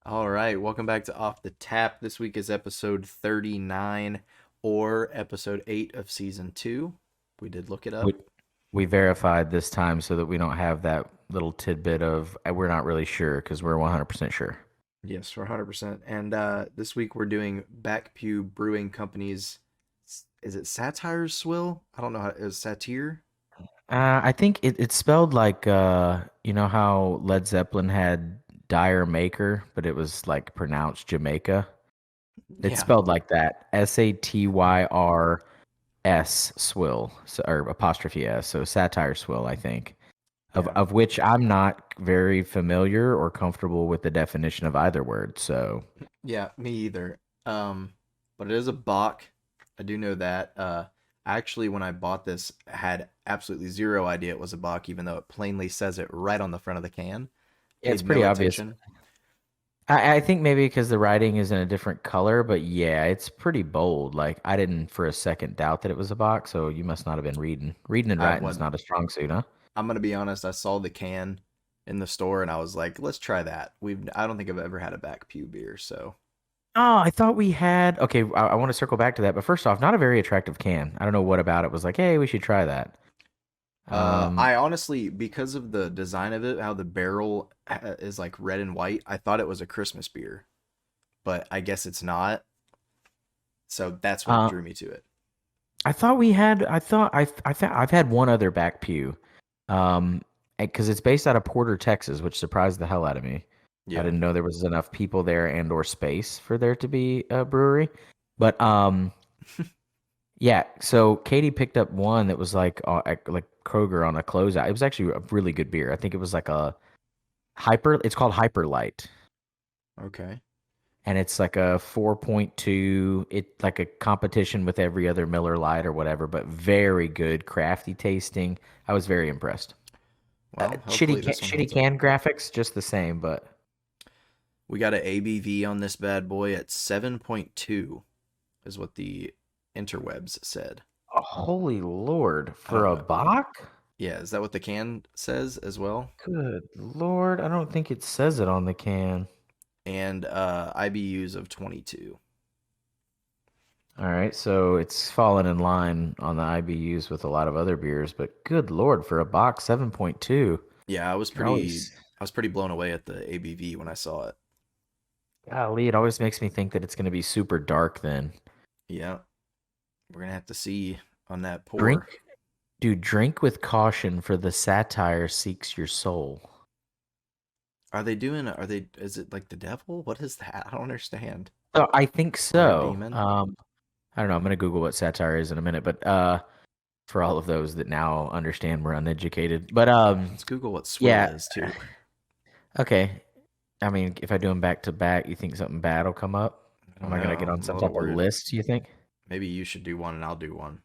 All right, welcome back to Off the Tap. This week is episode 39 or episode 8 of season 2. We did look it We, up. we verified this time so that we don't have that little tidbit of we're not really sure because we're 100% sure. Yes, we're 100%. And this week we're doing Back Pew Brewing Company's, is it Satyr Swill? I don't know how, is Satyr? I think it's spelled like, you know how Led Zeppelin had Dire Maker, but it was like pronounced Jamaica? It's Yeah, spelled like that. Satyrs Swill, so, or apostrophe S. So Satire Swill, I think. Of yeah, of which I'm not very familiar or comfortable with the definition of either word. So yeah, me either. Um, but it is a Bach. I do know that. Actually, when I bought this, had absolutely zero idea it was a Bach, even though it plainly says it right on the front of the can. yeah, it's Paid no pretty obvious. attention. I think maybe because the writing is in a different color, but yeah, it's pretty bold. Like I didn't for a second doubt that it was a box, so you must not have been reading. Reading and I writing is went. not a strong suit, huh? I'm gonna be honest. I saw the can in the store and I was like, let's try that. I don't think I've ever had a back pew beer, so Oh, I thought we had. Okay, I want to circle back to that, but first off, not a very attractive can. I don't know what about it was like. Hey, we should try that. Um, I honestly, because of the design of it, how the barrel is like red and white, I thought it was a Christmas beer, but I guess it's not. So that's what uh, drew me to it. I thought we had. I thought I've had one other back pew, um, because it's based out of Porter, Texas, which surprised the hell out of me. I Yeah. didn't know there was enough people there and or space for there to be a brewery. But yeah. So Katie picked up one that was like at, like Kroger on a closeout. It was actually a really good beer. I think it was like a hyper. It's called Hyper Light, Okay. and it's like a 4.2. It like a competition with every other Miller Lite or whatever, but very good, crafty tasting. I was very impressed. Well, hopefully this one Shitty holds up. can graphics, just the same, but We got an ABV on this bad boy at 7.2 is what the interwebs said. oh, holy lord, I for don't a know. Bach? Yeah, is that what the can says as well? Good lord, I don't think it says it on the can. And IBUs of 22. All right, so it's fallen in line on the IBUs with a lot of other beers, but good lord, for a Bach 7.2, Yeah, you're always, I was pretty blown away at the ABV when I saw it. golly, it always makes me think that it's going to be super dark then. Yeah, we're gonna have to see on that Drink, pour. dude, drink with caution for the satire seeks your soul. Are they is it like the devil? What is that? I don't understand. So I think Or a so. demon? I don't know. I'm going to Google what satire is in a minute, but for all of those that now understand we're uneducated. But Let's Google what swill yeah. is too. Okay. I mean, if I do them back to back, you think something bad will come up? I Am don't I gonna know. get on I'm a some little type of worried. list, you think? Maybe you should do one and I'll do one.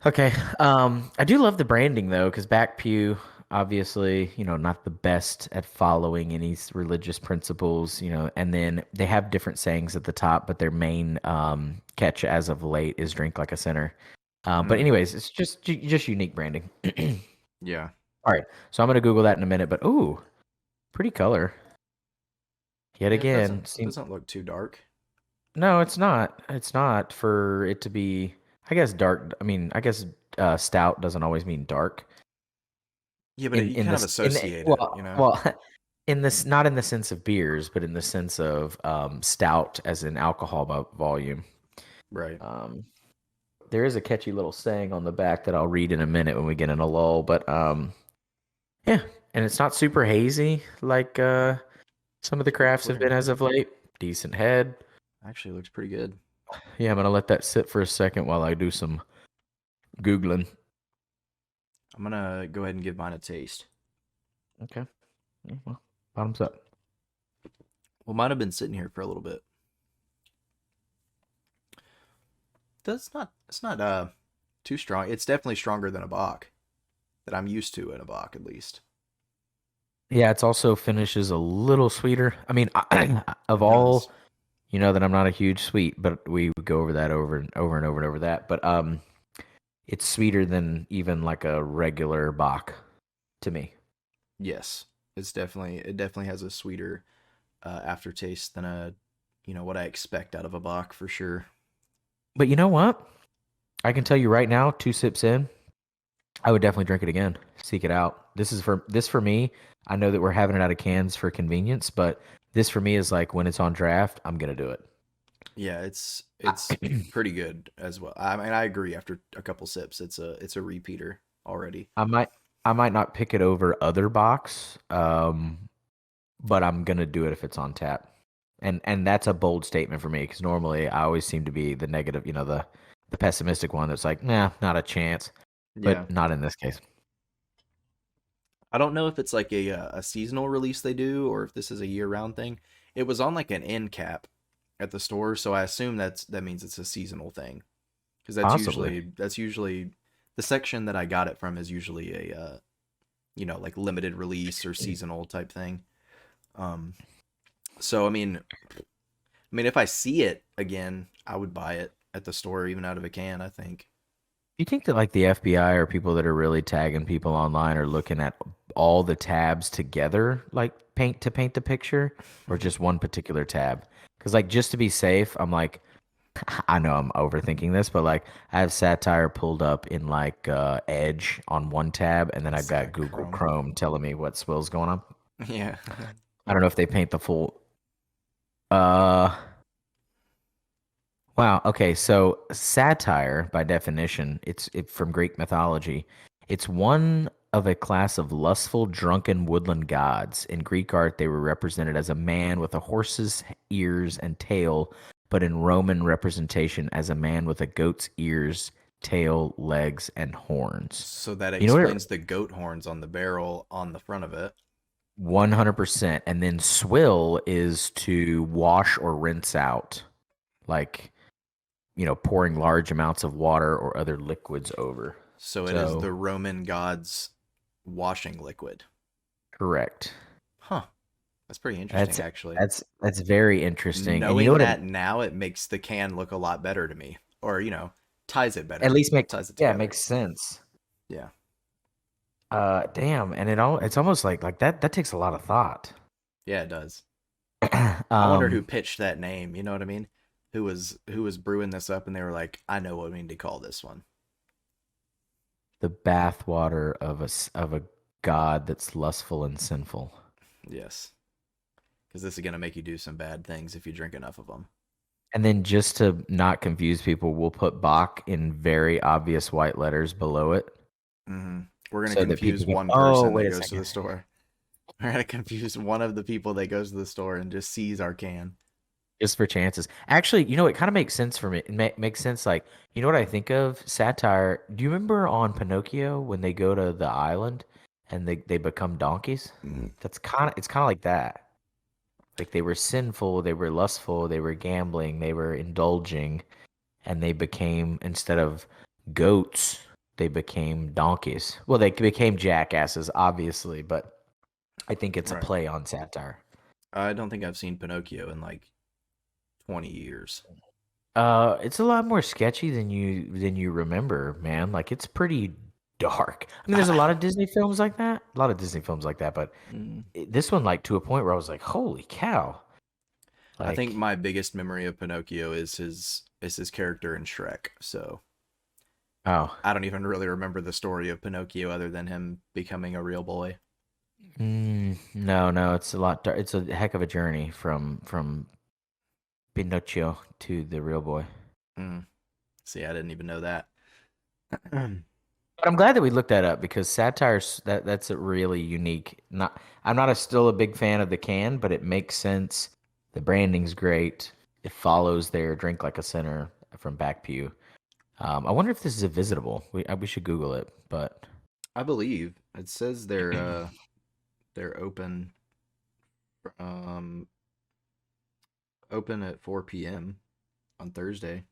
Okay. I do love the branding though, because Back Pew, obviously, not the best at following any religious principles, and then they have different sayings at the top, but their main catch as of late is drink like a sinner. But Mm, anyways, it's just unique branding. yeah. All right. So I'm gonna Google that in a minute, but ooh, pretty color. Yet Yeah, again, it doesn't look too dark. no, it's not. It's not for it to be. I guess dark. I mean, I guess stout doesn't always mean dark. Yeah, but In you in kind of this in the, associate it, you well know? well in this not in the sense of beers, but in the sense of stout as in alcohol volume. Right. Um, there is a catchy little saying on the back that I'll read in a minute when we get in a lull, but yeah, and it's not super hazy like some of the Look crafts have been clear. as of late. Decent head. Actually looks pretty good. Yeah, I'm gonna let that sit for a second while I do some googling. I'm gonna go ahead and give mine a taste. Okay. Yeah, well, bottoms up. Well, mine have been sitting here for a little bit. It's not too strong. It's definitely stronger than a Bach that I'm used to in a Bach at least. Yeah, it's also finishes a little sweeter. I mean, of It does. all, you know that I'm not a huge sweet, but we would go over that over and over and over and over that. But it's sweeter than even like a regular Bach to me. Yes. It definitely has a sweeter aftertaste than what I expect out of a bock for sure. But you know what? I can tell you right now, 2 sips in, I would definitely drink it again. Seek it out. This for me. I know that we're having it out of cans for convenience, but this for me is like when it's on draft, I'm gonna do it. Yeah, it's pretty good as well. I mean, I agree. After a couple sips, it's a repeater already. I might I might not pick it over other box, but I'm gonna do it if it's on tap. And that's a bold statement for me because normally I always seem to be the negative, the pessimistic one that's like, nah, not a chance. Yeah, But not in this case. I don't know if it's like a seasonal release they do or if this is a year round thing. It was on like an end cap at the store, so I assume that means it's a seasonal thing because Possibly. that's usually the section that I got it from is usually a like limited release or seasonal type thing. Um, so I mean, if I see it again, I would buy it at the store, even out of a can. I think. Do you think that like the FBI or people that are really tagging people online are looking at all the tabs together, like paint the picture, or just one particular tab? Because like just to be safe, I'm like, I know I'm overthinking this, but like I have Satire pulled up in like Edge on one tab, and then I've It's got Google Chrome. Chrome telling me what Swill's going on. Yeah. I don't know if they paint the full. Uh, Wow. Okay. So satire, by definition, from Greek mythology. It's one of a class of lustful, drunken woodland gods. In Greek art, they were represented as a man with a horse's ears and tail, but in Roman representation as a man with a goat's ears, tail, legs, and horns. So that You know what? explains the goat horns on the barrel on the front of it. 100%. And then swill is to wash or rinse out, like pouring large amounts of water or other liquids over. So it is So, the Roman gods' washing liquid. correct. Huh. That's pretty interesting, That's actually. that's very interesting. And you know Knowing what that now, it makes the can look a lot better to me, or ties it at better, least make ties it yeah, it together. makes sense. Yeah, Damn, and it's almost like that takes a lot of thought. yeah, it does. I wonder who um pitched that name. You know what I mean? Who was brewing this up, and they were like, "I know what we need to call this one." the bathwater of a god that's lustful and sinful. Yes, because this is gonna make you do some bad things if you drink enough of them. And then just to not confuse people, we'll put Bach in very obvious white letters below it We're gonna so that people confuse go, one "Oh, person that wait a goes to second." the store. We're gonna confuse one of the people that goes to the store and just sees our can. Just for chances. Actually, it kind of makes sense for me. Makes sense. Like, you know what I think of? Satire. Do you remember on Pinocchio when they go to the island and they become donkeys? It's kind of like that. Like they were sinful, they were lustful, they were gambling, they were indulging, and they became instead of goats, they became donkeys. Well, they became jackasses, obviously, but I think it's a Right. play on satire. I don't think I've seen Pinocchio in like 20 years. It's a lot more sketchy than you remember, man. Like it's pretty dark. I mean, there's a lot of Disney films like that. A lot of Disney films like that, but Mm. this one, like to a point where I was like, "Holy cow!" I think Like, my biggest memory of Pinocchio is his character in Shrek. So oh, I don't even really remember the story of Pinocchio other than him becoming a real boy. no, no, it's a lot. It's a heck of a journey from Pinocchio to the real boy. Mm. See, I didn't even know that. But I'm glad that we looked that up because satire's that's a really unique. Not I'm not still a big fan of the can, but it makes sense. The branding's great. It follows their drink like a sinner from Back Pew. I wonder if this is a visitable. We should Google it, but I believe it says they're um open at 4 p.m. on Thursday.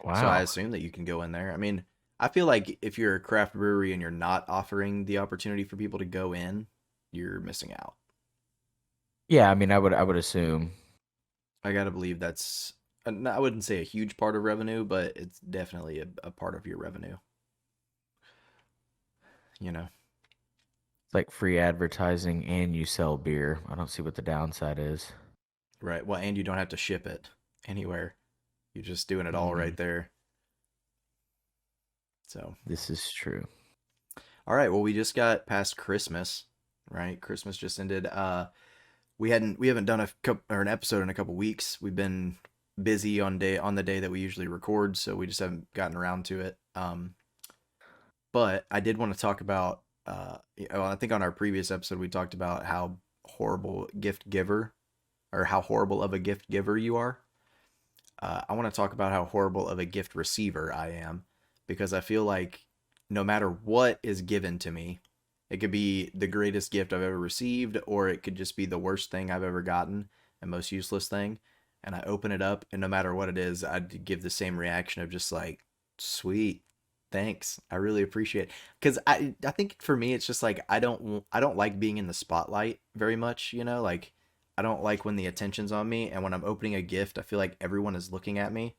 So I wow. assume that you can go in there. I mean, I feel like if you're a craft brewery and you're not offering the opportunity for people to go in, you're missing out. Yeah, I mean, I would assume. I gotta believe that's, I wouldn't say a huge part of revenue, but it's definitely a part of your revenue, you know? It's like free advertising and you sell beer. I don't see what the downside is. Right. Well, and you don't have to ship it anywhere. You're just doing it all Mm, right there. So, this is true. all right. Well, we just got past Christmas, right? Christmas just ended. We haven't done an episode in a couple weeks. We've been busy on the day that we usually record, so we just haven't gotten around to it. But I did want to talk about. I think on our previous episode we talked about how horrible gift giver or how horrible of a gift giver you are. I want to talk about how horrible of a gift receiver I am because I feel like no matter what is given to me, it could be the greatest gift I've ever received, or it could just be the worst thing I've ever gotten and most useless thing. And I open it up, and no matter what it is, I'd give the same reaction of just like, sweet, thanks, I really appreciate it. Because I think for me, it's just like I don't like being in the spotlight very much. Like I don't like when the attention's on me, and when I'm opening a gift, I feel like everyone is looking at me,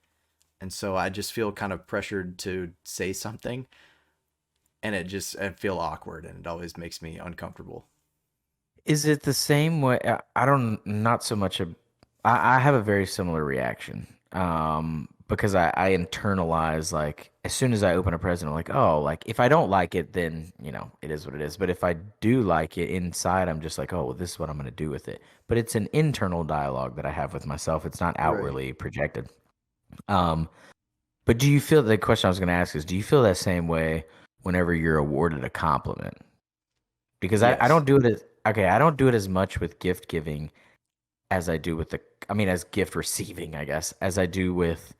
and so I just feel kind of pressured to say something, and I feel awkward, and it always makes me uncomfortable. Is it the same way? I don't, not so much. I have a very similar reaction. Because I internalize like as soon as I open a present, I'm like, oh, like if I don't like it, then it is what it is. But if I do like it inside, I'm just like, oh, well, this is what I'm gonna do with it. But it's an internal dialogue that I have with myself. It's not Right. outwardly projected. Um, but do you feel the question I was gonna ask is, do you feel that same way whenever you're awarded a compliment? Because I Yes. don't do it as okay, I don't do it as much with gift giving as I do with as gift receiving, I guess, as I do with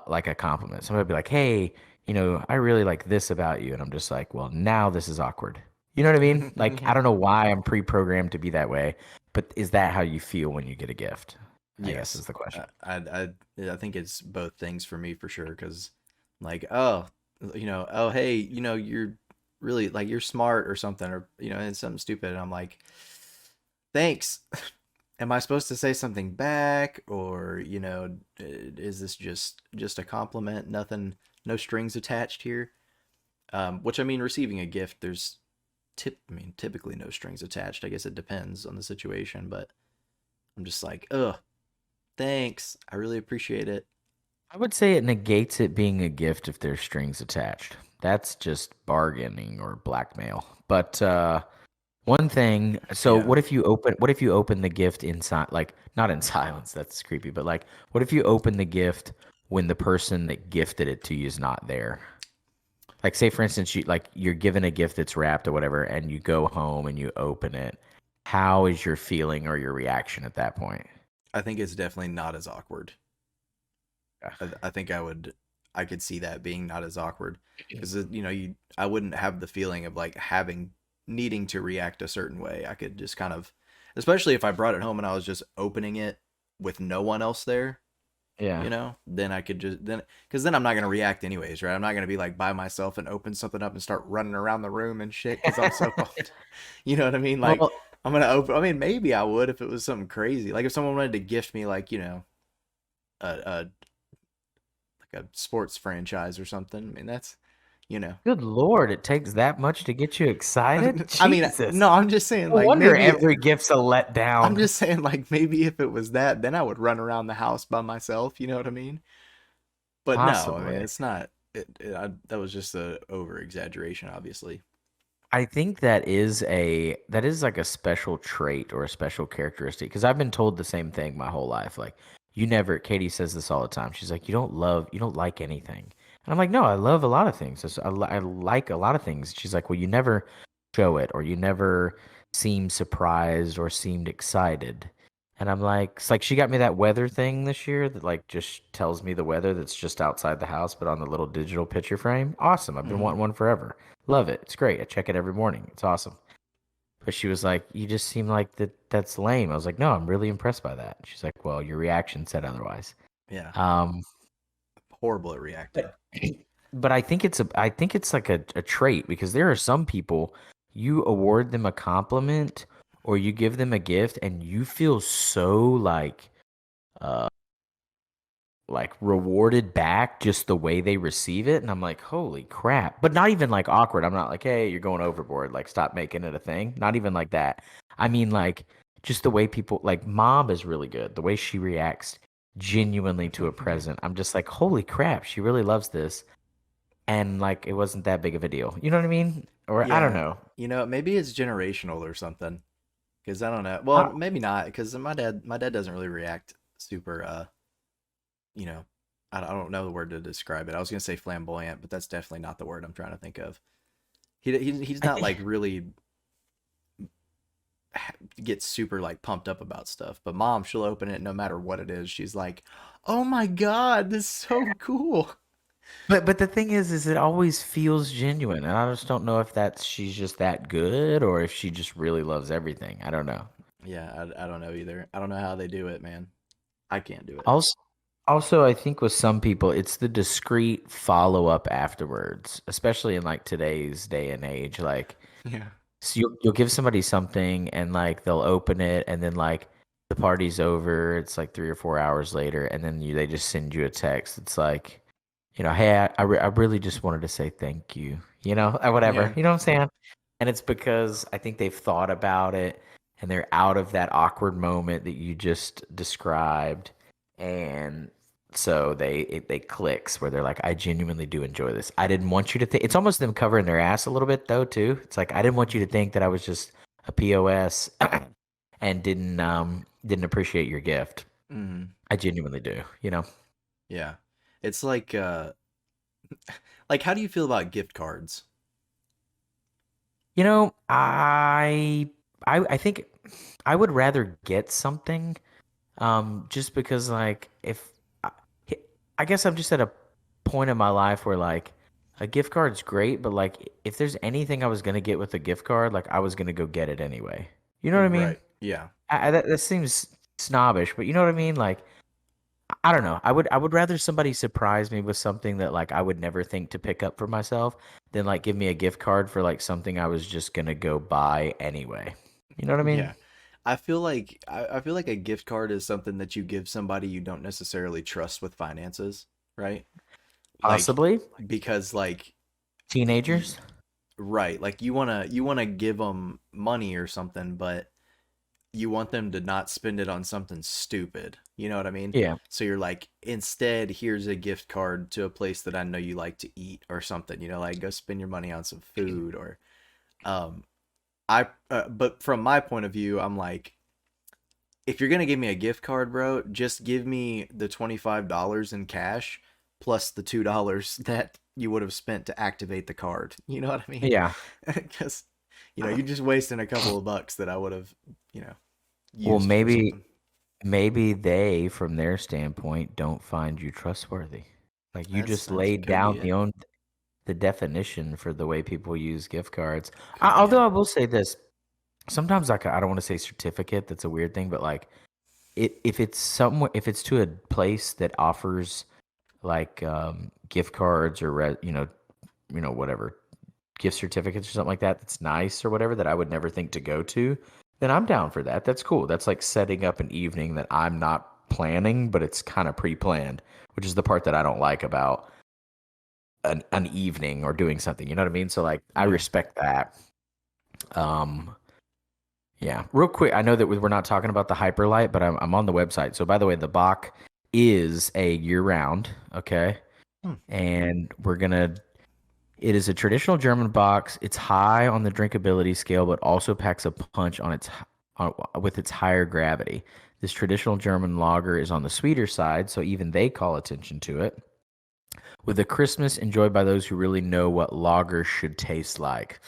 like a compliment. Somebody be like, "Hey, I really like this about you." And I'm just like, "Well, now this is awkward." You know what I mean? Like, I don't know why I'm pre-programmed to be that way, but is that how you feel when you get a gift? I guess Yes. is the question. I think it's both things for me for sure. Because, like, oh, hey, you're really like you're smart or something, or it's something stupid, and I'm like, thanks. Am I supposed to say something back, or is this just a compliment? Nothing, no strings attached here. Which I mean, receiving a gift, typically no strings attached. I guess it depends on the situation, but I'm just like, ugh, thanks. I really appreciate it. I would say it negates it being a gift if there's strings attached. That's just bargaining or blackmail. But one thing, so Yeah. what if you open the gift inside, like not in silence, that's creepy, but like what if you open the gift when the person that gifted it to you is not there? Like say for instance you're given a gift that's wrapped or whatever and you go home and you open it. How is your feeling or your reaction at that point? I think it's definitely not as awkward. Yeah. I think I could see that being not as awkward because I wouldn't have the feeling of like having needing to react a certain way. I could just kind of, especially if I brought it home and I was just opening it with no one else there, Yeah. then I could just then because then I'm not gonna react anyways, right? I'm not gonna be like by myself and open something up and start running around the room and shit because I'm so pumped. You know what I mean? Like Well, I'm gonna open. I mean, maybe I would if it was something crazy. Like if someone wanted to gift me like a like a sports franchise or something. I mean, that's you know. good Lord, it takes that much to get you excited? I mean, Jesus. no, I'm just saying No like wonder maybe every gift's a I'm letdown. just saying like maybe if it was that, then I would run around the house by myself. You know what I mean? But no, I mean Possibly. it's not. That was just a over exaggeration, obviously. I think that is like a special trait or a special characteristic because I've been told the same thing my whole life. Like Katie says this all the time. She's like, you don't like anything. And I'm like, no, I love a lot of things. I like a lot of things. She's like, well, you never show it or you never seem surprised or seemed excited. And I'm like, it's like she got me that weather thing this year that like just tells me the weather that's just outside the house, but on the little digital picture frame. Awesome. I've been Hmm. wanting one forever. Love it. It's great. I check it every morning. It's awesome. But she was like, "You just seem like that's lame." I was like, "No, I'm really impressed by that." She's like, "Well, your reaction said otherwise." Yeah, Um, horrible at reacting. but but I think it's like a trait because there are some people you award them a compliment or you give them a gift and you feel so like uh like rewarded back just the way they receive it. And I'm like, holy crap. But not even like awkward. I'm not like, hey, you're going overboard. Like, stop making it a thing. Not even like that. I mean, like, just the way people, like, mom is really good. The way she reacts genuinely to a Yeah. present. I'm just like, holy crap, she really loves this. And like, it wasn't that big of a deal. You know what I mean? Or I don't Yeah. know. Maybe it's generational or something. Because I don't know. Well, I, maybe not. Because my dad doesn't really react super. You know, I don't know the word to describe it. I was gonna say flamboyant, but that's definitely not the word I'm trying to think of. He's I not think. like really gets super like pumped up about stuff. But mom, she'll open it no matter what it is. She's like, "Oh my god, this is so cool." But the thing is it always feels genuine, and I just don't know if that's she's just that good or if she just really loves everything. I don't know. Yeah, I don't know either. I don't know how they do it, man. I can't do it. Also, also, I think with some people, it's the discreet follow up afterwards, especially in like today's day and age. Like, Yeah. so you'll give somebody something and like they'll open it and then like the party's over. It's like 3 or 4 hours later, and then they just send you a text. It's like, hey, I really just wanted to say thank you, or whatever. Yeah. You know what I'm saying? And it's because I think they've thought about it and they're out of that awkward moment that you just described. And so they clicks where they're like, I genuinely do enjoy this. I didn't want you to think it's almost them covering their ass a little bit though, too. It's like I didn't want you to think that I was just a POS and didn't appreciate your gift. Mm, I genuinely do. yeah. It's like how do you feel about gift cards? You know, I think I would rather get something, just because like if I, I guess I'm just at a point in my life where like a gift card's great, but like if there's anything I was gonna get with a gift card, like I was gonna go get it anyway. You know what I mean? Right. Yeah. That seems snobbish, but you know what I mean? Like I don't know. I would rather somebody surprise me with something that like I would never think to pick up for myself than like give me a gift card for like something I was just gonna go buy anyway. You know what I mean? Yeah. I feel like a gift card is something that you give somebody you don't necessarily trust with finances, right? Like Possibly because like y- teenagers. right, like you want to give them money or something, but you want them to not spend it on something stupid. You know what I mean? Yeah. So you're like, instead, here's a gift card to a place that I know you like to eat or something. Like go spend your money on some food or um but from my point of view, I'm like, if you're gonna give me a gift card, bro, just give me the $25 in cash plus the $2 that you would have spent to activate the card. You know what I mean? Yeah. Because you're just wasting a couple of bucks that I would have, you know, Well, used for maybe something. maybe they, from their standpoint, don't find you trustworthy. Like you just That's laid could be down it. the definition for the way people use gift cards. Could be Although it. I will say this, sometimes like I don't want to say certificate, that's a weird thing, but like if it's somewhere, if it's to a place that offers like gift cards or whatever gift certificates or something like that, that's nice or whatever that I would never think to go to, then I'm down for that. That's cool. That's like setting up an evening that I'm not planning, but it's kind of pre-planned, which is the part that I don't like about an evening or doing something. You know what I mean? So like I Yeah. respect that. Um, Yeah, real quick. I know that we're not talking about the Hyperlight, but I'm on the website. So by the way, the Bach is a year round, okay? Hmm. And it is a traditional German box. It's high on the drinkability scale, but also packs a punch with its higher gravity. This traditional German lager is on the sweeter side, so even they call attention to it. With a Christmas enjoyed by those who really know what lager should taste like.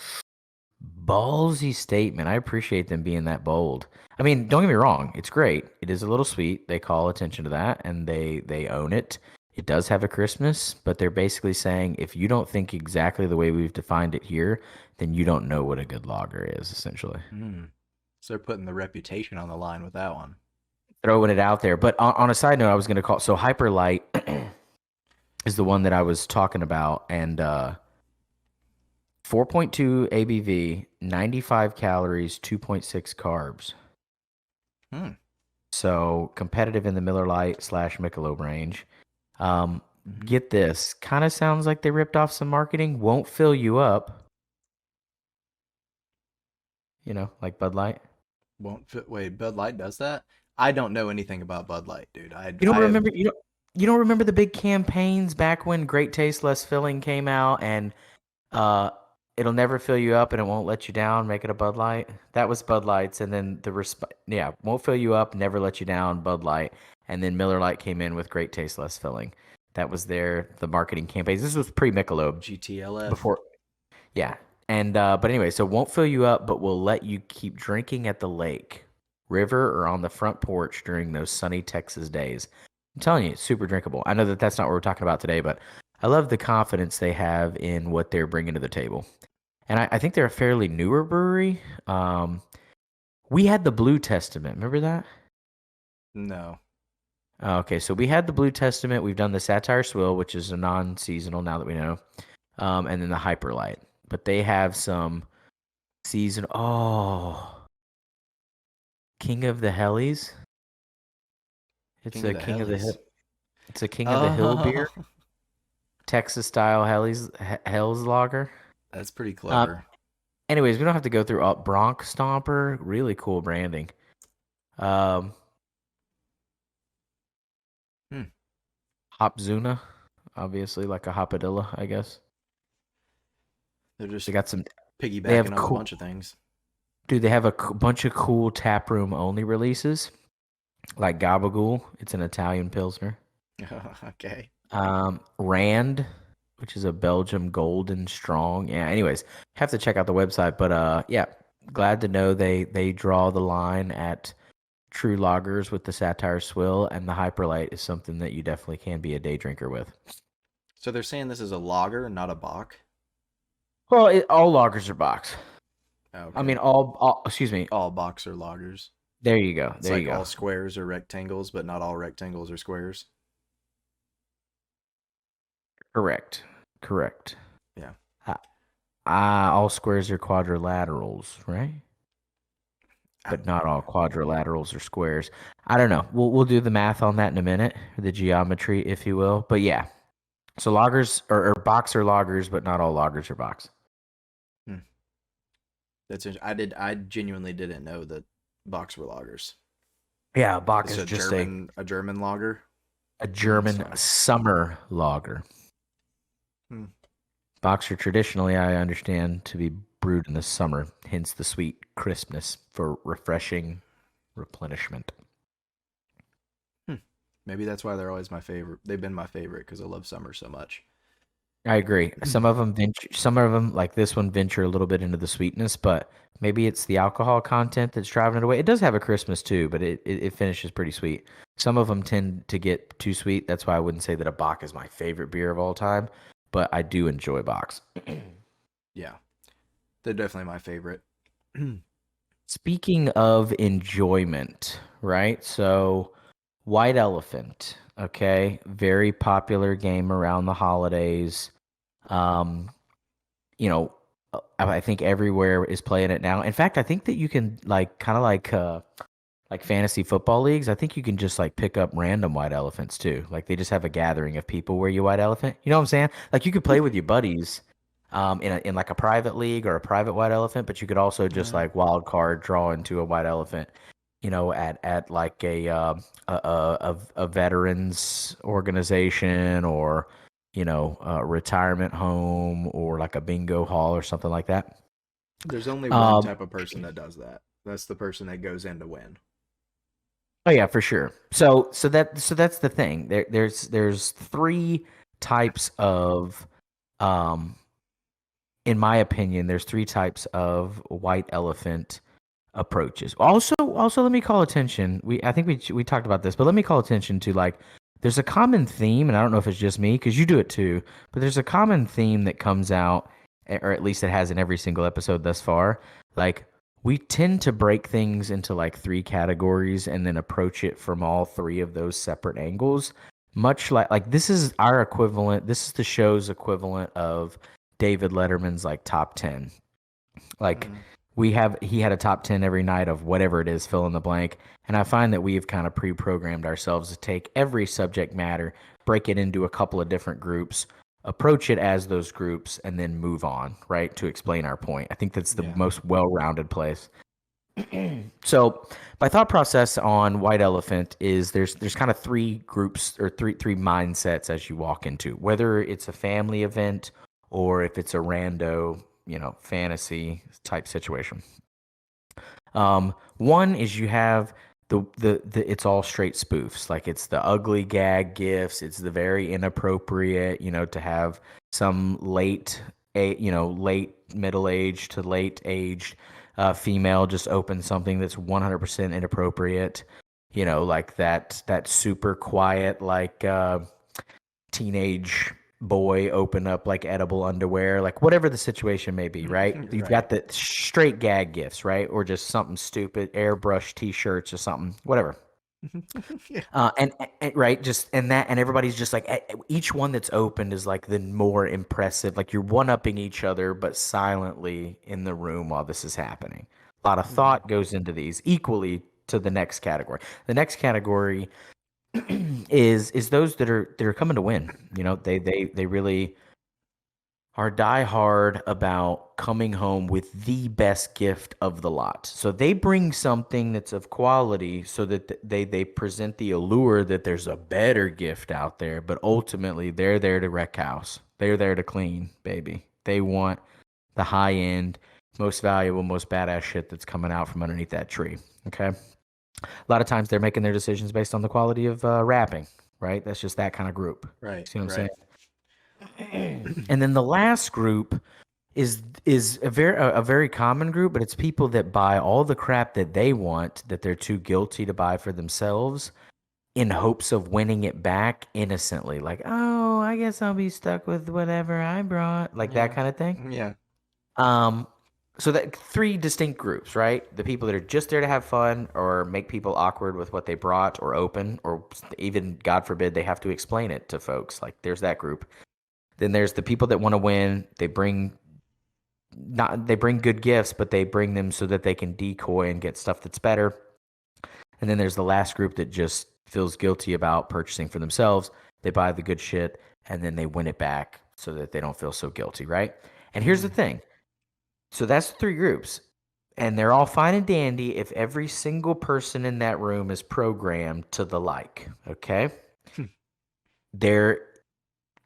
Ballsy statement. I appreciate them being that bold. I mean, don't get me wrong, it's great. It is a little sweet. They call attention to that and they own it. It does have a Christmas, but they're basically saying if you don't think exactly the way we've defined it here, then you don't know what a good lager is, essentially. Hmm. So they're putting the reputation on the line with that one. Throwing it out there. But on a side note, I was going to call so Hyperlight is the one that I was talking about, and 4.2 ABV, 95 calories, 2.6 carbs. Hmm. So competitive in the Miller Lite / Michelob range. Um, Hmm. get this, kind of sounds like they ripped off some marketing. Won't fill you up, like Bud Light. Won't fit. Wait, Bud Light does that? I don't know anything about Bud Light, dude. I You don't I have remember you don't remember the big campaigns back when Great Taste Less Filling came out and uh it'll never fill you up and it won't let you down, make it a Bud Light. That was Bud Lights, and then won't fill you up, never let you down, Bud Light, and then Miller Lite came in with Great Taste Less Filling. That was the marketing campaigns. This was pre Michelob GTLF. before. Yeah. And but anyway, so won't fill you up, but will let you keep drinking at the lake, river, or on the front porch during those sunny Texas days. I'm telling you, it's super drinkable. I know that that's not what we're talking about today, but I love the confidence they have in what they're bringing to the table. And I think they're a fairly newer brewery. We had the Blue Testament. Remember that? No. Okay, so we had the Blue Testament. We've done the Satyr Swill, which is a non-seasonal now that we know, and then the Hyperlight. But they have some season. Oh, King of the Hellies. It's King of a the King of the Hellies. Hill. It's a King of the Hill beer, Oh, Texas style Hell's lager. that's pretty Um, clever. anyways, we don't have to go through all Bronx Stomper. Really cool branding. Um, Hmm. Hopzuna, obviously like a hopadilla, I guess. They're They just got some. They piggybacking have off a cool. bunch of things. Dude, they have a bunch of cool tap room only releases, like Gabagool. It's an Italian pilsner. Okay. Rand, which is a Belgium Golden Strong. Yeah. Anyways, have to check out the website, but yeah, glad to know they draw the line at true lagers with the Satyr Swill, and the Hyperlight is something that you definitely can be a day drinker with. So they're saying this is a lager, not a bock. Well, all lagers are box. I mean, Okay. all. Excuse me. All bocks are lagers. There you go. It's There you like go. all squares are rectangles, but not all rectangles are squares. Correct. Correct. Yeah. Uh, all squares are quadrilaterals, right? I, But not all quadrilaterals are squares. I don't know. We'll do the math on that in a minute, the geometry, if you will. But yeah, so loggers or box are loggers, but not all loggers are box. hmm. I genuinely didn't know that bocks were lagers. Yeah, Bach It's is just A German lager. a Hmm, German sorry. summer lager. Hmm. Bocks are traditionally, I understand, to be brewed in the summer, hence the sweet crispness for refreshing replenishment. Hmm. Maybe that's why they're always my favorite. They've been my favorite because I love summer so much. I agree. Some of them, like this one, venture a little bit into the sweetness, but maybe it's the alcohol content that's driving it away. It does have a Christmas too, but it finishes pretty sweet. Some of them tend to get too sweet. That's why I wouldn't say that a Bach is my favorite beer of all time, but I do enjoy Bachs. Yeah, they're definitely my favorite. Speaking of enjoyment, right? So, White Elephant, okay, very popular game around the holidays. Um, you know, I think everywhere is playing it now. In fact, I think that you can like kind of like fantasy football leagues. I think you can just like pick up random white elephants too. Like they just have a gathering of people where you white elephant. You know what I'm saying? Like you could play with your buddies in like a private league or a private white elephant, but you could also just Uh, like wild card draw into a white elephant. At like a veterans organization or a retirement home or like a bingo hall or something like that. there's only one Um, type of person that does that. That's the person that goes in to win. oh yeah, for sure. So that's the thing. There's three types of um in my opinion, there's three types of white elephant approaches. Also, let me call attention. I think we talked about this, but let me call attention to like there's a common theme, and I don't know if it's just me because you do it too, but there's a common theme that comes out, or at least it has in every single episode thus far. Like we tend to break things into like three categories and then approach it from all three of those separate angles. Much like this is our equivalent. This is the show's equivalent of David Letterman's like top 10. Like Mm. he had a top 10 every night of whatever it is, fill in the blank. And I find that we've kind of pre-programmed ourselves to take every subject matter, break it into a couple of different groups, approach it as those groups, and then move on, right? To explain our point. I think that's the Yeah. most well-rounded place. So my thought process on White Elephant is there's kind of three groups or three mindsets as you walk into, whether it's a family event or if it's a rando, fantasy type situation. One is you have the it's all straight spoofs. Like it's the ugly gag gifts. It's the very inappropriate, to have some late middle age to late aged female just open something that's 100% inappropriate. Like that super quiet, like teenage boy open up like edible underwear, like whatever the situation may be, right? You've Right. got the straight gag gifts, right? Or just something stupid, airbrush t-shirts or something, whatever. Yeah. Right, just and everybody's just like each one that's opened is like the more impressive, like you're one-upping each other, but silently in the room while this is happening. A lot of Mhm. thought goes into these equally to the next category. The next category is those that are coming to win. They really are die hard about coming home with the best gift of the lot. So they bring something that's of quality so that they present the allure that there's a better gift out there, but ultimately they're there to wreck house. They're there to clean, baby. They want the high end, most valuable, most badass shit that's coming out from underneath that tree. Okay. A lot of times they're making their decisions based on the quality of wrapping, right? That's just that kind of group. Right. See what I'm saying? Right. And then the last group is a very common group, but it's people that buy all the crap that they want that they're too guilty to buy for themselves in hopes of winning it back innocently. Like, oh, I guess I'll be stuck with whatever I brought, like that Yeah. kind of thing. Yeah. Um, so that three distinct groups, right? The people that are just there to have fun or make people awkward with what they brought or open, or even, God forbid, they have to explain it to folks. Like there's that group. Then there's the people that want to win. They bring good gifts, but they bring them so that they can decoy and get stuff that's better. And then there's the last group that just feels guilty about purchasing for themselves. They buy the good shit and then they win it back so that they don't feel so guilty, right? And here's the Mhm. thing. So that's the three groups. And they're all fine and dandy if every single person in that room is programmed to the like, okay? They're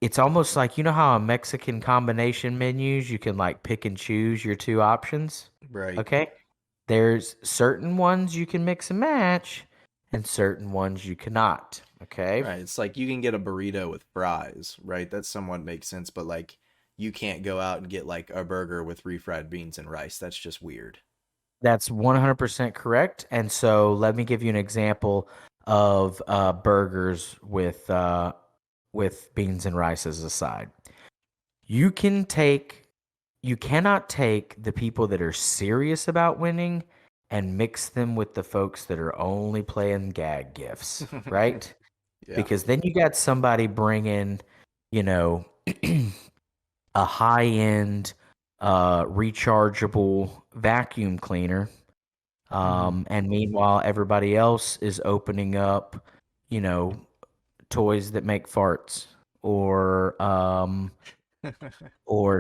It's almost like, how a Mexican combination menus you can like pick and choose your two options. Right. Okay. There's certain ones you can mix and match and certain ones you cannot. Okay. Right. It's like you can get a burrito with fries, right? That somewhat makes sense, but like you can't go out and get like a burger with refried beans and rice. That's just weird. That's 100% correct. And so let me give you an example of burgers with beans and rice as a side. You can take you cannot take the people that are serious about winning and mix them with the folks that are only playing gag gifts, right? Yeah. Because then you got somebody bringing, you know, a high-end rechargeable vacuum cleaner. Hmm. And meanwhile, everybody else is opening up, you know, toys that make farts or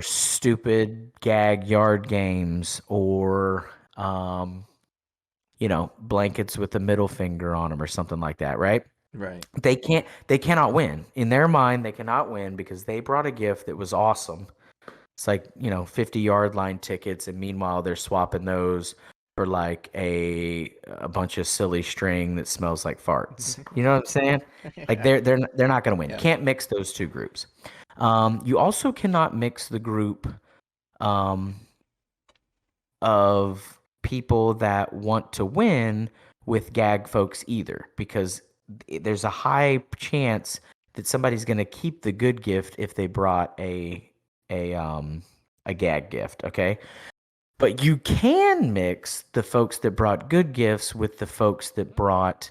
stupid gag yard games or blankets with the middle finger on them or something like that, right? Right. They cannot win. In their mind, they cannot win because they brought a gift that was awesome. It's like, 50-yard line tickets, and meanwhile they're swapping those for like a bunch of silly string that smells like farts. You know what I'm saying? Like Yeah. they're not going to win. Yeah. Can't mix those two groups. You also cannot mix the group um, of people that want to win with gag folks either, because there's a high chance that somebody's going to keep the good gift if they brought a a gag gift, okay? But you can mix the folks that brought good gifts with the folks that brought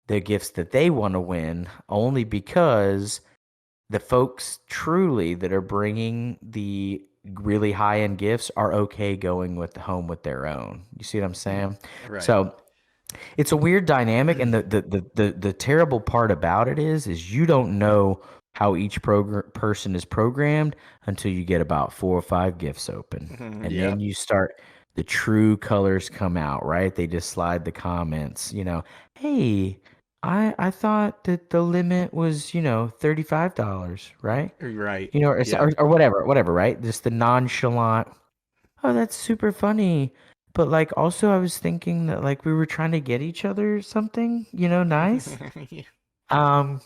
the gifts that they want to win, only because the folks truly that are bringing the really high end gifts are okay going with the home with their own. You see what I'm saying? Right. So it's a weird dynamic, and the terrible part about it is you don't know how each person is programmed until you get about 4 or 5 gifts open, and Yep. then you start the true colors come out, right? They just slide the comments, hey, I thought that the limit was $35, right? Right. Or, Yeah. or whatever, right? Just the nonchalant. Oh, that's super funny. But like also I was thinking that like we were trying to get each other something, nice. Yeah. Um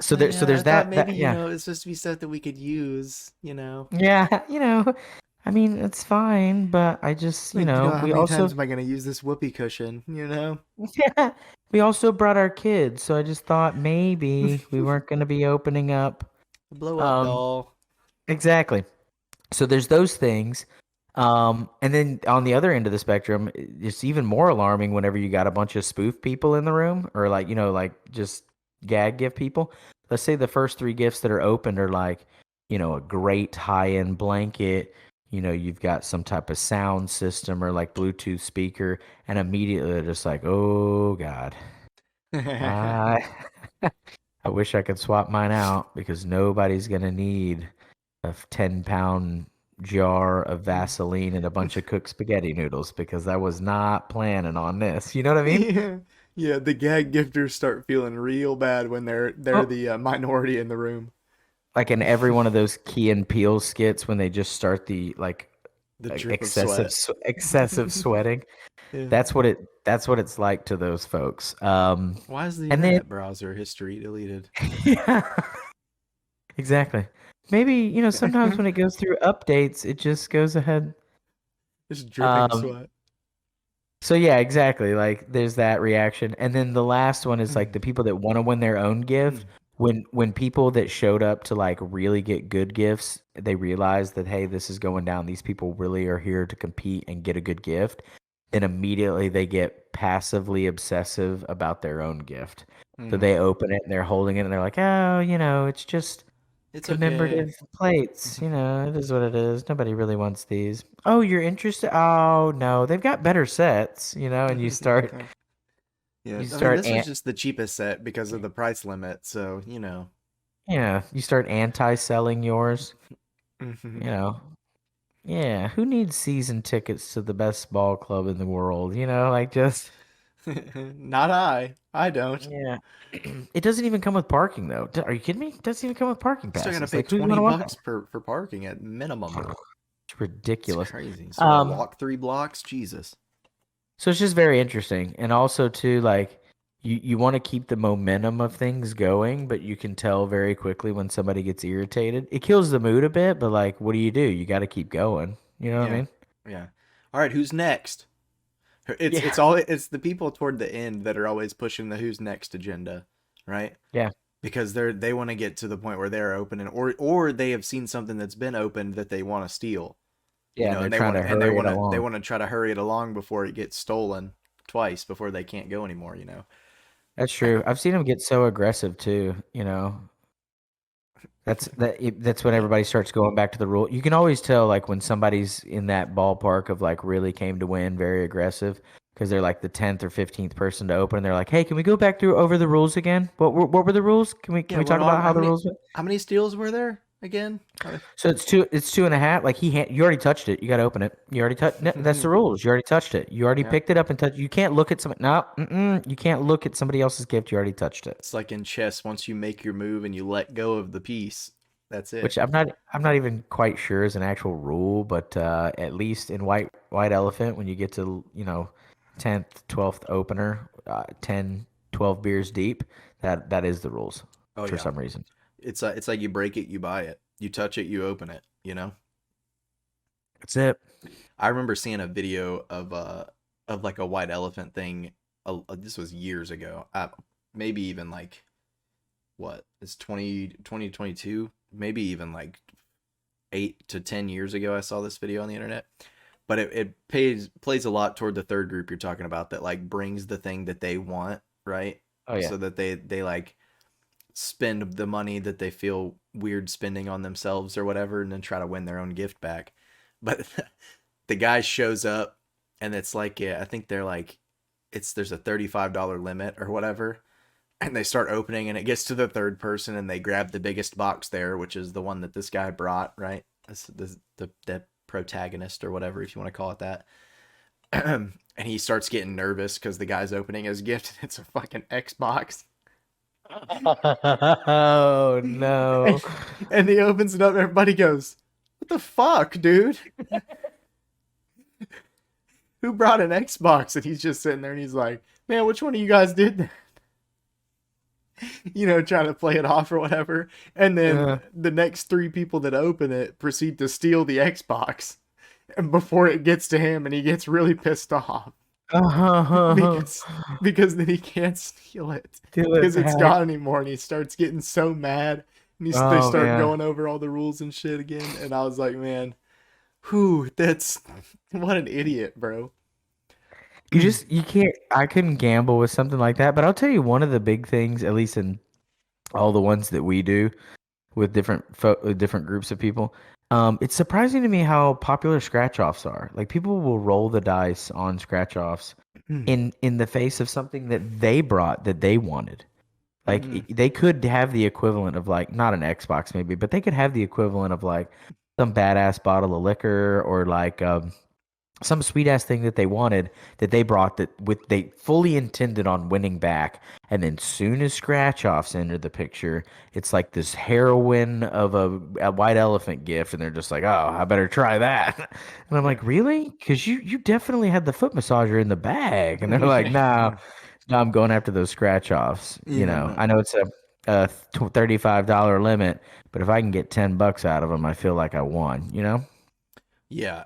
so I there's thought that maybe, yeah. it's supposed to be stuff that we could use. Yeah, I mean, it's fine, but I just, Like, how we many times also am I gonna use this whoopee cushion? yeah, we also brought our kids, so I just thought maybe we weren't going to be opening up Blow up um doll. exactly. So there's those things. And then on the other end of the spectrum, it's even more alarming whenever you got a bunch of spoof people in the room or like, like just gag gift people. Let's say the first 3 gifts that are opened are like, a great high-end blanket, you've got some type of sound system or like Bluetooth speaker, and immediately they're just like, oh God, I I wish I could swap mine out because nobody's gonna need a 10-pound jar of Vaseline and a bunch of cooked spaghetti noodles because I was not planning on this. You know what I mean? Yeah. Yeah, the gag gifters start feeling real bad when they're Oh, the minority in the room. like in every one of those Key and Peele skits when they just start the like The drip of sweat. excessive sweating. Yeah. That's what it's like to those folks. Why is the And then internet browser history deleted? yeah, exactly. Maybe, sometimes when it goes through updates, it just goes ahead. Just dripping Um, sweat. So yeah, exactly. Like there's that reaction. And then the last one is like the people that want to win their own gift. When people that showed up to like really get good gifts, they realize that hey, this is going down. These people really are here to compete and get a good gift. Then immediately they get passively obsessive about their own gift. So Mm. they open it and they're holding it and they're like, "Oh, it's just It's okay. commemorative plates, it is what it is. Nobody really wants these. Oh, you're interested? Oh, no, they've got better sets, and you start Yeah, you I mean, start this was an just the cheapest set because of the price limit, so, yeah, you start anti-selling yours, you know. Yeah, who needs season tickets to the best ball club in the world, like just Not I. I don't. yeah. It doesn't even come with parking though. Are you kidding me? It doesn't even come with parking Still gotta passes. pay Like who's 20 gonna want that? bucks for parking at minimum. It's It's ridiculous. crazy. So I Um, walk 3 blocks? Jesus. So it's just very interesting. And also too, like you want to keep the momentum of things going, but you can tell very quickly when somebody gets irritated. It kills the mood a bit, but like what do? You got to keep going. You know what I Yeah. mean? Yeah. All right, who's next? It's Yeah. always it's the people toward the end that are always pushing the who's next agenda, right? Yeah. Because they want to get to the point where they're opening, or they have seen something that's been opened that they want to steal, Yeah, and they're and they trying want to to and they hurry it want to they along. want to try to hurry it along before it gets stolen twice before they can't go anymore. That's true. I've seen them get so aggressive too, That's when Yeah. everybody starts going back to the rule. You can always tell like when somebody's in that ballpark of like really came to win, very aggressive, because they're like the 10th or 15th person to open. And they're like, "Hey, can we go back through over the rules again? What were the rules? Can Yeah. we talk about how the rules?" How many steals were there again? So it's 2.5. Like you already touched it. You got to open it. You already touched. That's the rules. You already touched it. You already Yeah. picked it up and touched. You can't look at some. No, you can't look at somebody else's gift. You already touched it. It's like in chess. Once you make your move and you let go of the piece, that's it. Which I'm not even quite sure is an actual rule, but at least in White Elephant, when you get to 10th, 12th opener, 10, 12 beers deep, that is the rules Oh for yeah. some reason. It's like you break it, you buy it. You touch it, you open it. That's it. I remember seeing a video of like a white elephant thing. This was years ago. Maybe even like what? It's 2022. Maybe even like 8 to 10 years ago. I saw this video on the internet. But it plays a lot toward the third group you're talking about that like brings the thing that they want, right? Oh yeah. So that they like spend the money that they feel weird spending on themselves or whatever, and then try to win their own gift back. But the guy shows up, and it's like, yeah, I think they're like, there's a $35 limit or whatever, and they start opening, and it gets to the third person, and they grab the biggest box there, which is the one that this guy brought, right? The protagonist or whatever, if you want to call it that. And he starts getting nervous because the guy's opening his gift, and it's a fucking Xbox. Oh no. And he opens it up, and everybody goes, "What the fuck, dude? Who brought an Xbox?" And he's just sitting there, and he's like, "Man, which one of you guys did that?" Trying to play it off or whatever. And then the next three people that open it proceed to steal the Xbox. And before it gets to him, and he gets really pissed off because then he can't steal it because it's gone anymore, and he starts getting so mad, and they start going over all the rules and shit again. And I was like, man, that's what an idiot, bro. You can't. I couldn't gamble with something like that. But I'll tell you, one of the big things, at least in all the ones that we do with different groups of people, it's surprising to me how popular scratch offs are. Like, people will roll the dice on scratch offs in the face of something that they brought that they wanted. Like, they could have the equivalent of, like, not an Xbox maybe, but they could have the equivalent of, like, some badass bottle of liquor, or like some sweet ass thing that they wanted, that they brought, they fully intended on winning back. And then soon as scratch offs enter the picture, it's like this heroine of a white elephant gift, and they're just like, oh, I better try that. And I'm like, really? Because you definitely had the foot massager in the bag. And they're like, no, I'm going after those scratch offs. No. I know it's a $35 limit, but if I can get $10 out of them, I feel like I won. Yeah,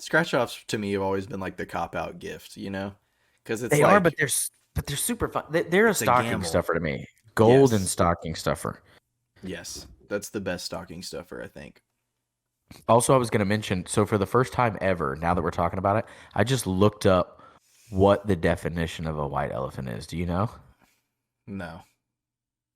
scratch offs to me have always been like the cop out gift, because it's but they're super fun. They're a stocking stuffer to me. Golden stocking stuffer. Yes, that's the best stocking stuffer, I think. Also, I was going to mention, so for the first time ever, now that we're talking about it, I just looked up what the definition of a white elephant is. Do you know? No.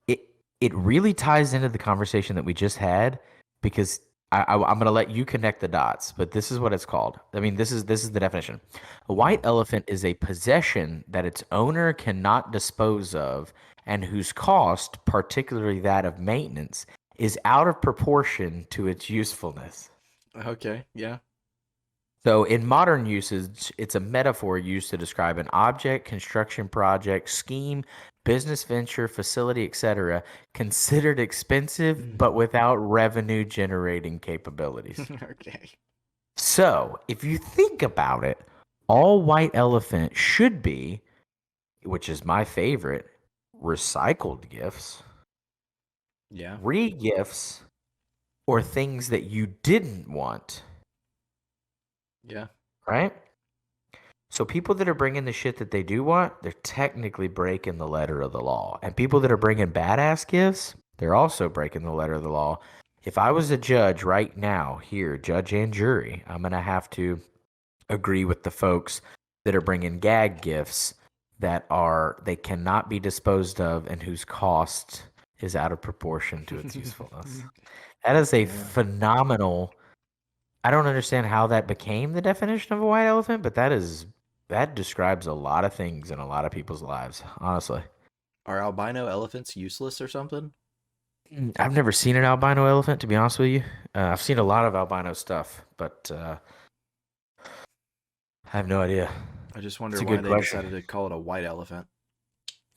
It really ties into the conversation that we just had, because I'm going to let you connect the dots, but this is what it's called. I mean, this is the definition. A white elephant is a possession that its owner cannot dispose of, and whose cost, particularly that of maintenance, is out of proportion to its usefulness. Okay, yeah. So in modern usage, it's a metaphor used to describe an object, construction project, scheme, business venture, facility, etc., considered expensive but without revenue generating capabilities. Okay. So if you think about it, all white elephant should be, which is my favorite, recycled gifts, Yeah. re-gifts, or things that you didn't want. Yeah. Right? So people that are bringing the shit that they do want, they're technically breaking the letter of the law. And people that are bringing badass gifts, they're also breaking the letter of the law. If I was a judge right now, here, judge and jury, I'm going to have to agree with the folks that are bringing gag gifts they cannot be disposed of, and whose cost is out of proportion to its usefulness. That is a phenomenal... I don't understand how that became the definition of a white elephant, but that describes a lot of things in a lot of people's lives, honestly. Are albino elephants useless or something? I've never seen an albino elephant, to be honest with you. I've seen a lot of albino stuff, but I have no idea. I just wonder why they decided to call it a white elephant.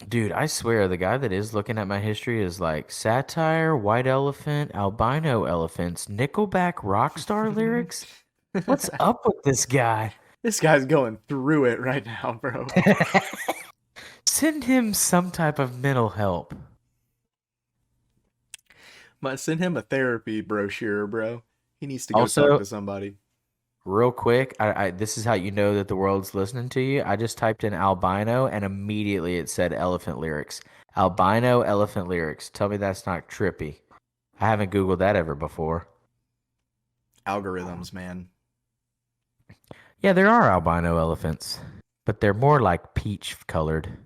Dude, I swear the guy that is looking at my history is like Satyr, white elephant, albino elephants, Nickelback rockstar lyrics. What's up with this guy? This guy's going through it right now, bro. Send him some type of mental help. Might send him a therapy brochure, bro. He needs to go talk to somebody. Real quick, this is how you know that the world's listening to you. I just typed in albino, and immediately it said elephant lyrics. Albino elephant lyrics. Tell me that's not trippy. I haven't Googled that ever before. Algorithms, man. Yeah, there are albino elephants, but they're more like peach colored.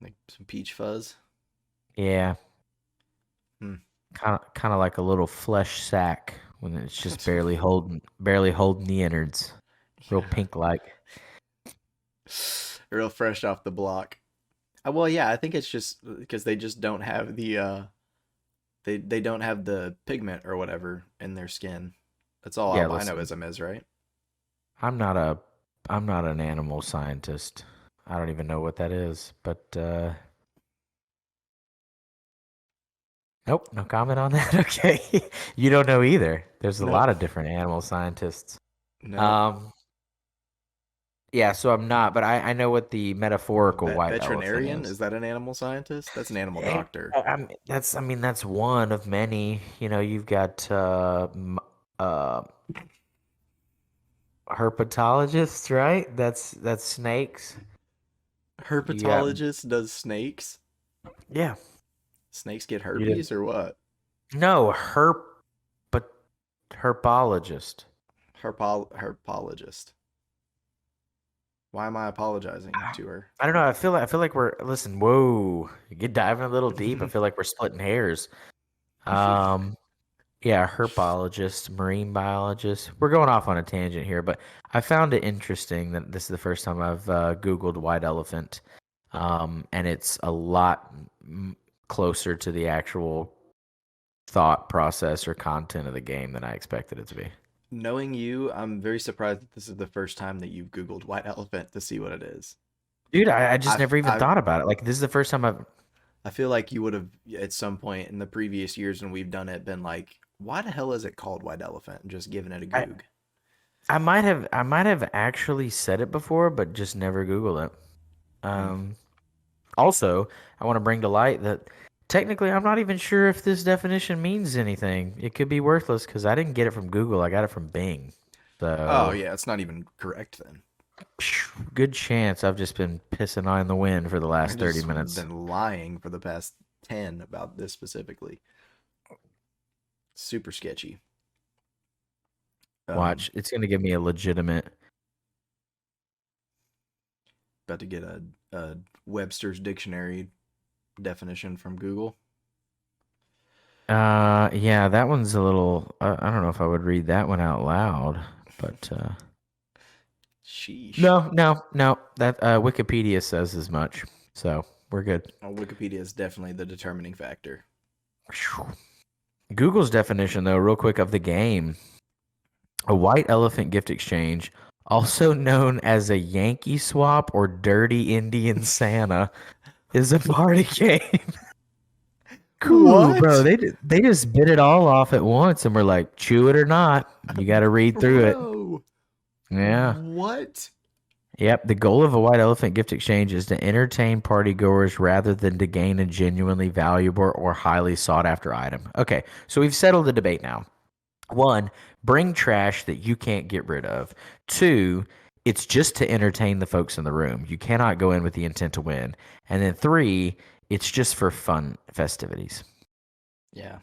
Like some peach fuzz. Yeah, Hmm. kind of like a little flesh sack when it's just barely holding the innards. Real Yeah. pink like. Real fresh off the block. Well, yeah, I think it's just because they just don't have they don't have the pigment or whatever in their skin. That's all Yeah, listen. albinoism is, right? I'm not a I'm not an animal scientist. I don't even know what that is, but nope, no comment on that. Okay. You don't know either. There's a lot Nope. of different animal scientists. Nope. Um yeah, so I'm not, but I know what the metaphorical white elephant Veterinarian, is. is that an animal scientist? That's an animal doctor. That's one of many. You've got uh herpetologists, right? That's snakes. You got Herpetologist does snakes. yeah. Snakes get You did herpes or what? no but herpologist. Herpologist. Why am I apologizing to her? I don't know. I feel like we're listen. Whoa, you get diving a little deep. I feel like we're splitting hairs. Um, yeah, herpologist, marine biologist. We're going off on a tangent here, but I found it interesting that this is the first time I've Googled white elephant, and it's a lot closer to the actual thought process or content of the game than I expected it to be. Knowing you, I'm very surprised that this is the first time that you've Googled white elephant to see what it is. Dude, I just I've, never even I've, thought about it. Like this is the first time I've. I feel like you would have at some point in the previous years when we've done it been like, why the hell is it called white elephant? And just given it a I, goog. I might have actually said it before, but just never Googled it. Hmm. Um, Also, I want to bring to light that technically I'm not even sure if this definition means anything. It could be worthless because I didn't get it from Google. I got it from Bing. Oh So, yeah, it's not even correct then. good chance I've just been pissing on the wind for the I last 30 just minutes. been lying for the past 10 about this specifically. Super sketchy. Um, Watch, it's going to give me a legitimate. about to get a Webster's dictionary definition from Google. Yeah, that one's a little. I don't know if I would read that one out loud, but Sheesh. no. That Wikipedia says as much, so we're good. Well, Wikipedia is definitely the determining factor. Google's definition, though, real quick of the game. A white elephant gift exchange, also known as a Yankee swap or dirty Indian Santa, is a party game. Cool, bro. What? They just bit it all off at once and were like, chew it or not. You got to read through it. Bro, Yeah. what? Yep. The goal of a white elephant gift exchange is to entertain partygoers rather than to gain a genuinely valuable or highly sought after item. Okay. So we've settled the debate now. One, bring trash that you can't get rid of. Two, it's just to entertain the folks in the room. You cannot go in with the intent to win. And then three, it's just for fun festivities. Yeah,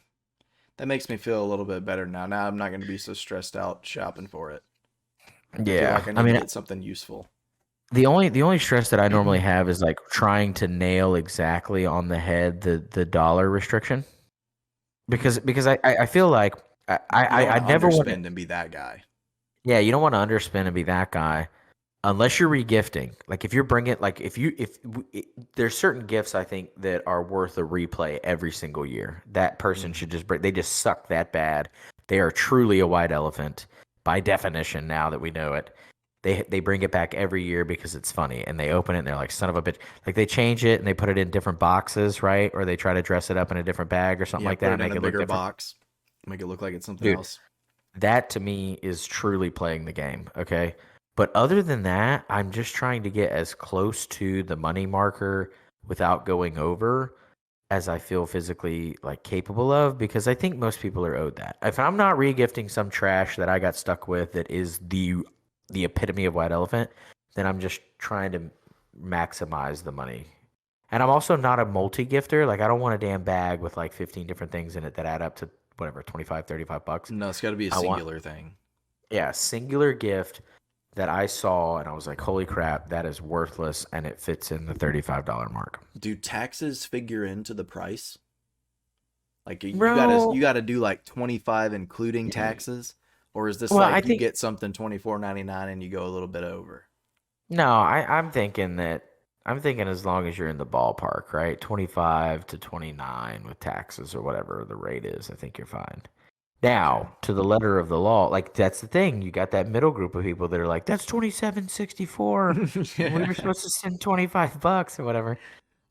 that makes me feel a little bit better now. Now I'm not going to be so stressed out shopping for it. I feel Yeah. like I I need to mean, get something useful. the only stress that I normally have is like trying to nail exactly on the head the dollar restriction. Hmm. Because I feel like You don't I want to never want to. underspend and be that guy. Yeah, you don't want to underspend and be that guy. Unless you're regifting, like if you're bringing, like there's certain gifts I think that are worth a replay every single year. That person Hmm. should just bring. They just suck that bad. They are truly a white elephant by definition. Now that we know it, they bring it back every year because it's funny, and they open it and they're like, son of a bitch. Like they change it and they put it in different boxes, right? Or they try to dress it up in a different bag or something Yeah, like put that, it in make a it look bigger different. box, make it look like it's something Dude, else. that to me is truly playing the game, okay? But other than that, I'm just trying to get as close to the money marker without going over as I feel physically like capable of because I think most people are owed that. If I'm not regifting some trash that I got stuck with that is the epitome of white elephant, then I'm just trying to maximize the money. And I'm also not a multi-gifter. Like I don't want a damn bag with like 15 different things in it that add up to whatever, 25, $35. No, it's got to be a I want singular thing. yeah, singular gift that I saw and I was like, holy crap, that is worthless, and it fits in the $35 mark. Do taxes figure into the price? Like you Bro, gotta do like 25 including taxes, or is this well, I like you think get something 24.99 and you go a little bit over? no, I'm thinking as long as you're in the ballpark, right? 25 to 29 with taxes or whatever the rate is, I think you're fine. Okay. Now, to the letter of the law, like that's the thing. You got that middle group of people that are like, that's 27.64. We were Yeah. supposed to send $25 or whatever.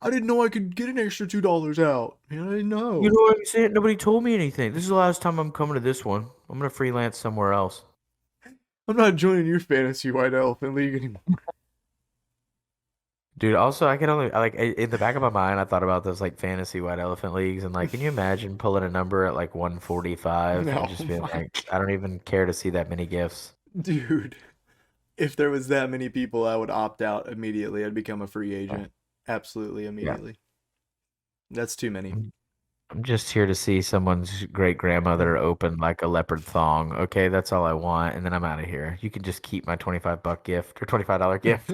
I didn't know I could get an extra $2 out. Man, I didn't You know. know what I'm saying? Nobody told me anything. This is the last time I'm coming to this one. I'm gonna freelance somewhere else. I'm not joining your fantasy white elephant league anymore. Dude, also I can only in the back of my mind I thought about those like fantasy white elephant leagues and like can you imagine pulling a number at like 145 and No, just being my like I don't even care to see that many gifts. dude. If there was that many people, I would opt out immediately. I'd become a free Yeah. agent. Absolutely Yeah. immediately. That's too many. I'm just here to see someone's great grandmother open like a leopard thong. Okay, that's all I want, and then I'm out of here. You can just keep my $25 gift or $25 gift.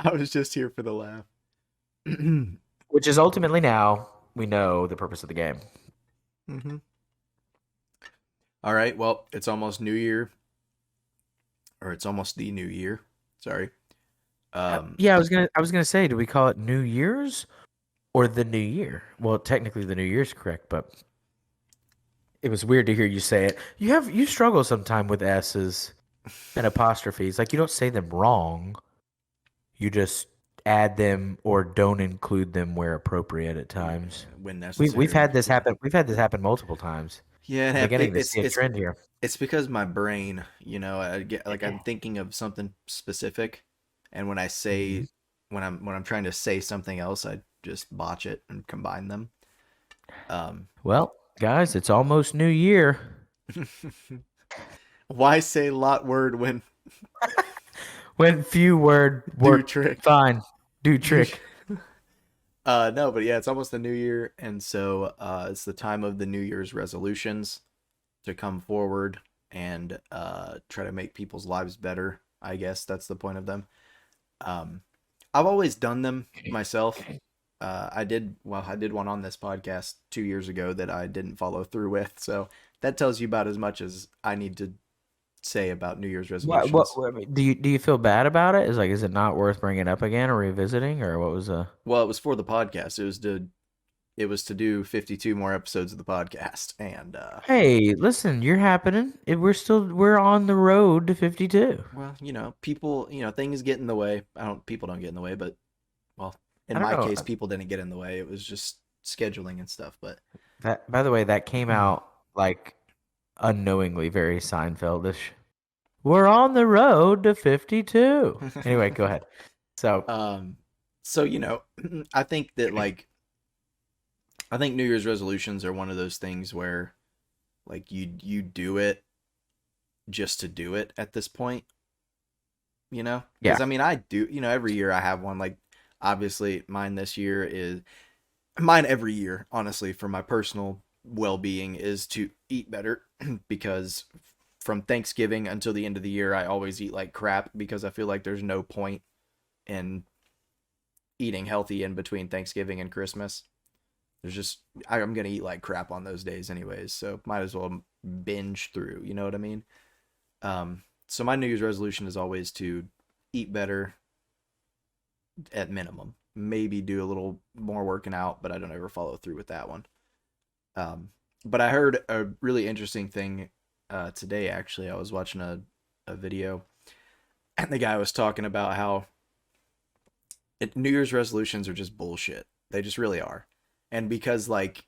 I was just here for the laugh. hmm Which is ultimately now we know the purpose of the game. All right. Well, it's almost New Year, or it's almost the New Year. Sorry. Um, Yeah, I was gonna say, do we call it New Year's or the New Year? Well, technically the New Year's correct, but it was weird to hear you say it. You struggle sometime with S's and apostrophes. Like you don't say them wrong. You just add them or don't include them where appropriate at yeah, times. when We've necessary. had this Yeah. happen. We've had this happen multiple times. Yeah, I'm beginning to it's see a trend here. it's because my brain, I get like I'm thinking of something specific, and when I Mhm. say when I'm trying to say something else, I just botch it and combine them. Um, Well, guys, it's almost New Year. why say lot word when When few word do work trick? fine, do Do trick. no, but yeah, it's almost the new year, and so it's the time of the New Year's resolutions to come forward and try to make people's lives better. I guess that's the point of them. Um, I've always done them myself. I did one on this podcast 2 years ago that I didn't follow through with. So that tells you about as much as I need to say about New Year's resolutions. Do you feel bad about it? Is it not worth bringing up again or revisiting or what was Well, it was for the podcast. It was to do 52 more episodes of the podcast, and Hey, listen, you're happening. We're on the road to 52. well, people, things get in the way. I don't People don't get in the way, but well, in I don't my know. case, people didn't get in the way. It was just scheduling and stuff. But That by the way, that came out like unknowingly very Seinfeldish. We're on the road to 52. Anyway, go ahead. So, um, so I think that I think New Year's resolutions are one of those things where like you do it just to do it at this point, yeah. because I mean I do, every year I have one. Like obviously mine every year, honestly, for my personal well-being is to eat better because from Thanksgiving until the end of the year I always eat like crap because I feel like there's no point in eating healthy in between Thanksgiving and Christmas. There's just I'm gonna eat like crap on those days anyways, so might as well binge through. You know what I mean? So my New Year's resolution is always to eat better at minimum. Maybe do a little more working out, but I don't ever follow through with that one. Um, but I heard a really interesting thing today. Actually, I was watching a video, and the guy was talking about how New Year's resolutions are just bullshit. They just really are. And because like,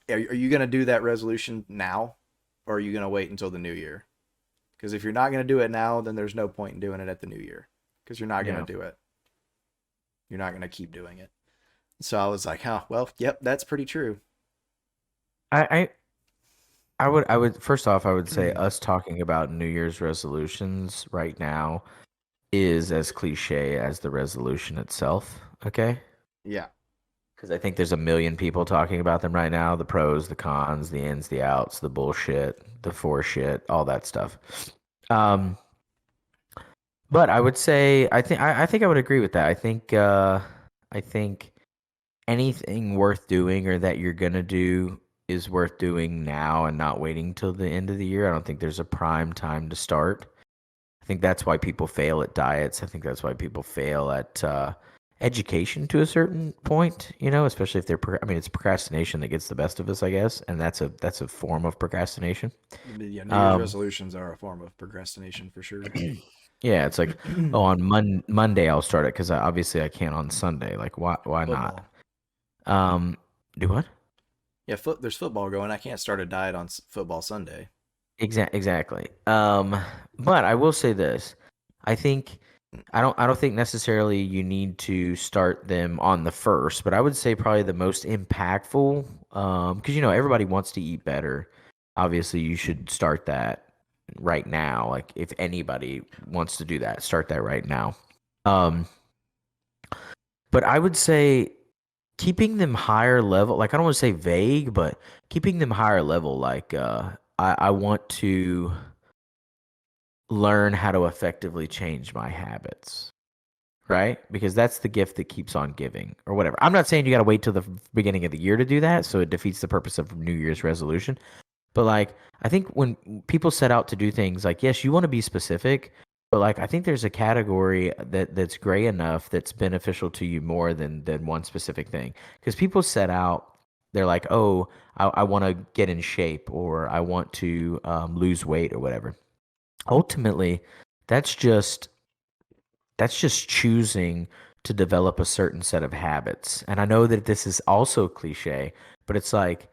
are you gonna do that resolution now, or are you gonna wait until the new year? Because if you're not gonna do it now, then there's no point in doing it at the new year. Because you're not gonna Yeah. do it. You're not gonna keep doing it. So I was like, huh, well, yep, that's pretty true. I I would first off I would say us talking about New Year's resolutions right now is as cliche as the resolution itself, okay? Yeah. Because I think there's a million people talking about them right now, the pros, the cons, the ins, the outs, the bullshit, the for shit, all that stuff. But I would say I think I would agree with that. I think anything worth doing or that you're gonna do is worth doing now and not waiting till the end of the year. I don't think there's a prime time to start. I think that's why people fail at diets. I think that's why people fail at education to a certain point. You know, especially if I mean, it's procrastination that gets the best of us, I guess, and that's a form of procrastination. Yeah, New Year's Um, resolutions are a form of procrastination for sure. yeah, it's like, oh, on Monday I'll start it because obviously I can't on Sunday. Like, why not? Football. Um, do what? Yeah, there's football going. I can't start a diet on football Sunday. Exactly. But I will say this. I think I don't think necessarily you need to start them on the first, but I would say probably the most impactful, because you know everybody wants to eat better. Obviously, you should start that right now. Like if anybody wants to do that, start that right now. Um, but I would say keeping them higher level, like I don't want to say vague, but keeping them higher level, like I want to learn how to effectively change my habits, right? Because that's the gift that keeps on giving or whatever. I'm not saying you got to wait till the beginning of the year to do that, so it defeats the purpose of New Year's resolution. But like I think when people set out to do things like yes, you want to be specific, but like I think there's a category that's gray enough that's beneficial to you more than one specific thing. Because people set out, they're like, oh, I want to get in shape or I want to lose weight or whatever. Ultimately, that's just that's just choosing to develop a certain set of habits. And I know that this is also cliche, but it's like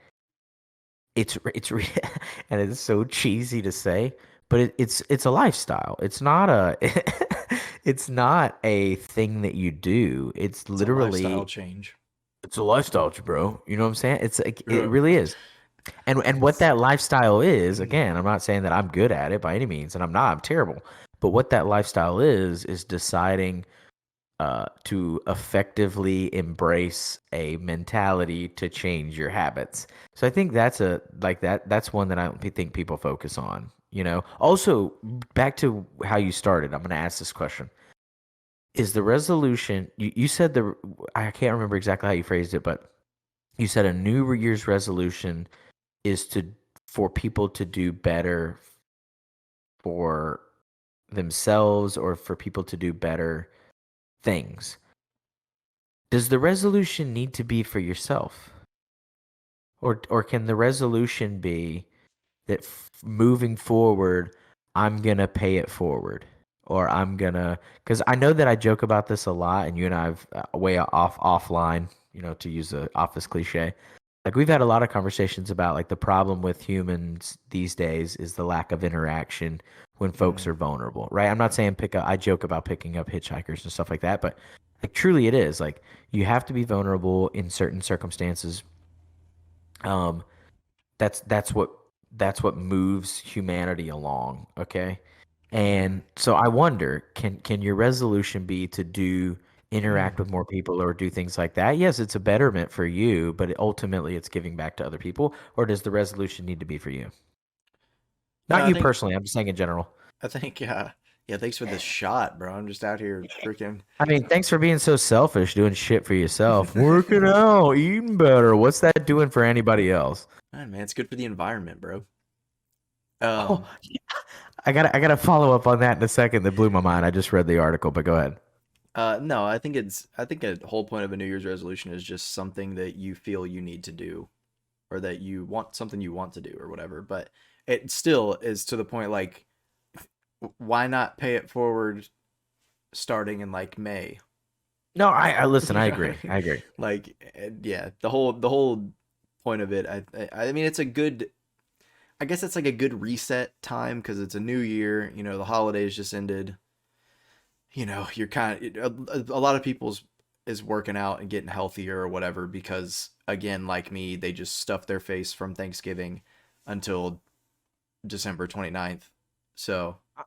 and it's so cheesy to say, but it's a lifestyle. It's not a it's not a thing that you do. It's It's a lifestyle literally change. it's a lifestyle, bro. You know what I'm saying? It's like it Yeah. really is. And what It's that lifestyle is, again, I'm not saying that I'm good at it by any means, and I'm not. I'm terrible. But what that lifestyle is deciding to effectively embrace a mentality to change your habits. So I think that's a like that. That's one that I don't think people focus on. You know. Also, back to how you started. I'm going to ask this question: is the resolution? You said the I can't remember exactly how you phrased it, but you said a New Year's resolution is to for people to do better for themselves or for people to do better things. Does the resolution need to be for yourself? Or can the resolution be that moving forward, I'm going to pay it forward? Or I'm going to, because I know that I joke about this a lot, and you and I've way offline, you know, to use a office cliche. Like we've had a lot of conversations about like the problem with humans these days is the lack of interaction when folks Mhm. are vulnerable, right? I'm not saying pick up, I joke about picking up hitchhikers and stuff like that, but like truly it is like you have to be vulnerable in certain circumstances. Um, that's what that's what moves humanity along, okay? Mhm. And so I wonder, can your resolution be to do interact with more people or do things like that? Yes, it's a betterment for you, but ultimately it's giving back to other people, or does the resolution need to be for you? No, Not I you think personally, I'm just saying in general. yeah, thanks for this shot, bro. I'm just out here freaking I mean, thanks for being so selfish, doing shit for yourself, working out, eating better. What's that doing for anybody else? man, it's good for the environment, bro. Oh, Um, I gotta follow up on that in a second. That blew my mind. I just read the article, but go ahead. no, I think a whole point of a New Year's resolution is just something that you feel you need to do or that you want something you want to do or whatever. But it still is to the point like why not pay it forward starting in like May? No, I listen. You I know, agree. I agree. like yeah, the whole point of it. I mean, it's a good. I guess it's like a good reset time because it's a new year. You know, the holidays just ended. You know, you're kind of a lot of people's is working out and getting healthier or whatever because again, like me, they just stuffed their face from Thanksgiving until December 29th. So, or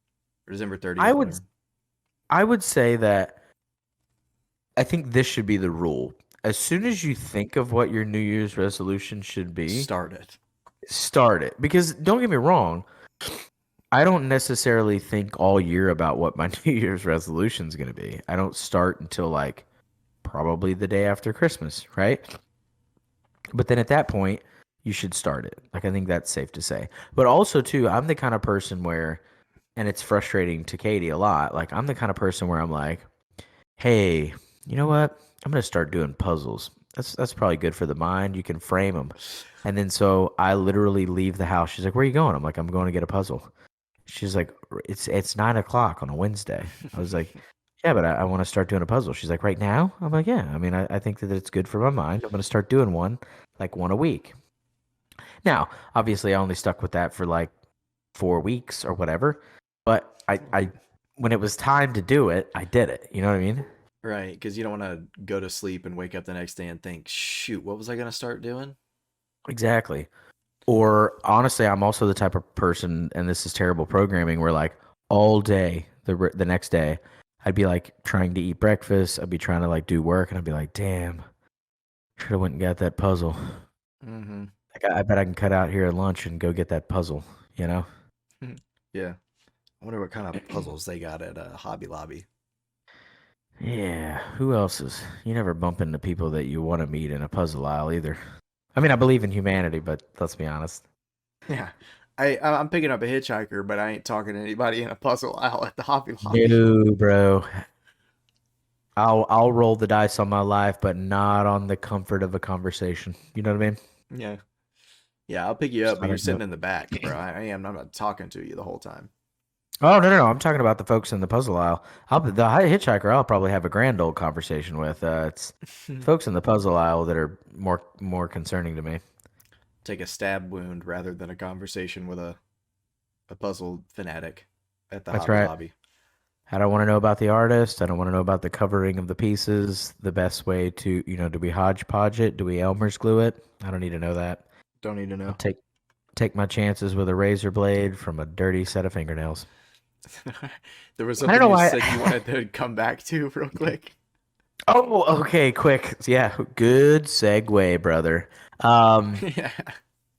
December I 30th, would whatever. I would say that I think this should be the rule. As soon as you think of what your New Year's resolution should be, Start it. start it. Because don't get me wrong, I don't necessarily think all year about what my New Year's resolution is going to be. I don't start until like probably the day after Christmas, right? But then at that point, you should start it. Like I think that's safe to say. But also too, I'm the kind of person where, and it's frustrating to Katie a lot. Like I'm the kind of person where I'm like, hey, you know what? I'm gonna start doing puzzles. That's probably good for the mind. You can frame them. And then so I literally leave the house. She's like, "Where are you going?" I'm like, "I'm going to get a puzzle." She's like, "It's 9 o'clock on a Wednesday." I was like, "Yeah, but I want to start doing a puzzle." She's like, "Right now?" I'm like, "Yeah. I mean, I think that it's good for my mind. I'm gonna start doing one, like one a week." Now, obviously, I only stuck with that for like 4 weeks or whatever. But I when it was time to do it, I did it. You know what I mean? Right, because you don't want to go to sleep and wake up the next day and think, shoot, what was I going to start doing? Exactly. Or honestly, I'm also the type of person, and this is terrible programming, where like all day the next day, I'd be like trying to eat breakfast. I'd be trying to like do work, and I'd be like, damn, should have went and got that puzzle. Mm-hmm. Like I bet I can cut out here at lunch and go get that puzzle. You know? Yeah. I wonder what kind of puzzles they got at Hobby Lobby. Yeah. Who else is? You never bump into people that you want to meet in a puzzle aisle either. I mean, I believe in humanity, but let's be honest. Yeah. I'm picking up a hitchhiker, but I ain't talking to anybody in a puzzle aisle at the Hobby Lobby. No, bro. I'll roll the dice on my life, but not on the comfort of a conversation. You know what I mean? Yeah. Yeah, I'll pick you Just up, but not you're a sitting nope. in the back, bro. I'm not talking to you the whole time. Oh no, I'm talking about the folks in the puzzle aisle. The hitchhiker. I'll probably have a grand old conversation with. It's folks in the puzzle aisle that are more concerning to me. Take a stab wound rather than a conversation with a puzzle fanatic at the That's Hobby right. Lobby. I don't want to know about the artist. I don't want to know about the covering of the pieces. The best way to, do we hodgepodge it? Do we Elmer's glue it? I don't need to know that. Don't need to I'll know. take my chances with a razor blade from a dirty set of fingernails. There was I don't something know you why. said you wanted to come back to real quick. Oh, okay, quick. Yeah, good segue, brother. Um, Yeah.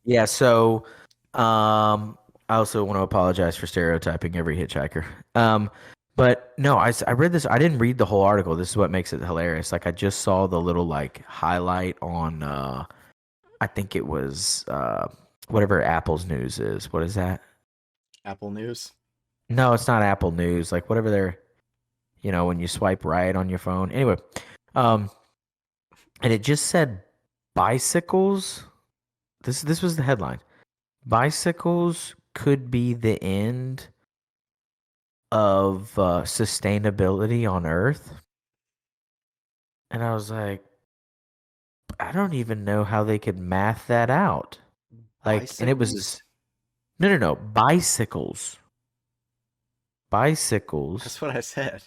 yeah, so I also want to apologize for stereotyping every hitchhiker. Um, but no, I read this. I didn't read the whole article. This is what makes it hilarious. Like I just saw the little like highlight on I think it was whatever Apple's news is. What is that? Apple News. No, it's not Apple News. Like whatever they're, when you swipe right on your phone. Anyway, um and it just said bicycles. This was the headline. Bicycles could be the end of sustainability on Earth. And I was like, I don't even know how they could math that out. Like, and it was Bicycles? no, bicycles, bicycles. That's what I said.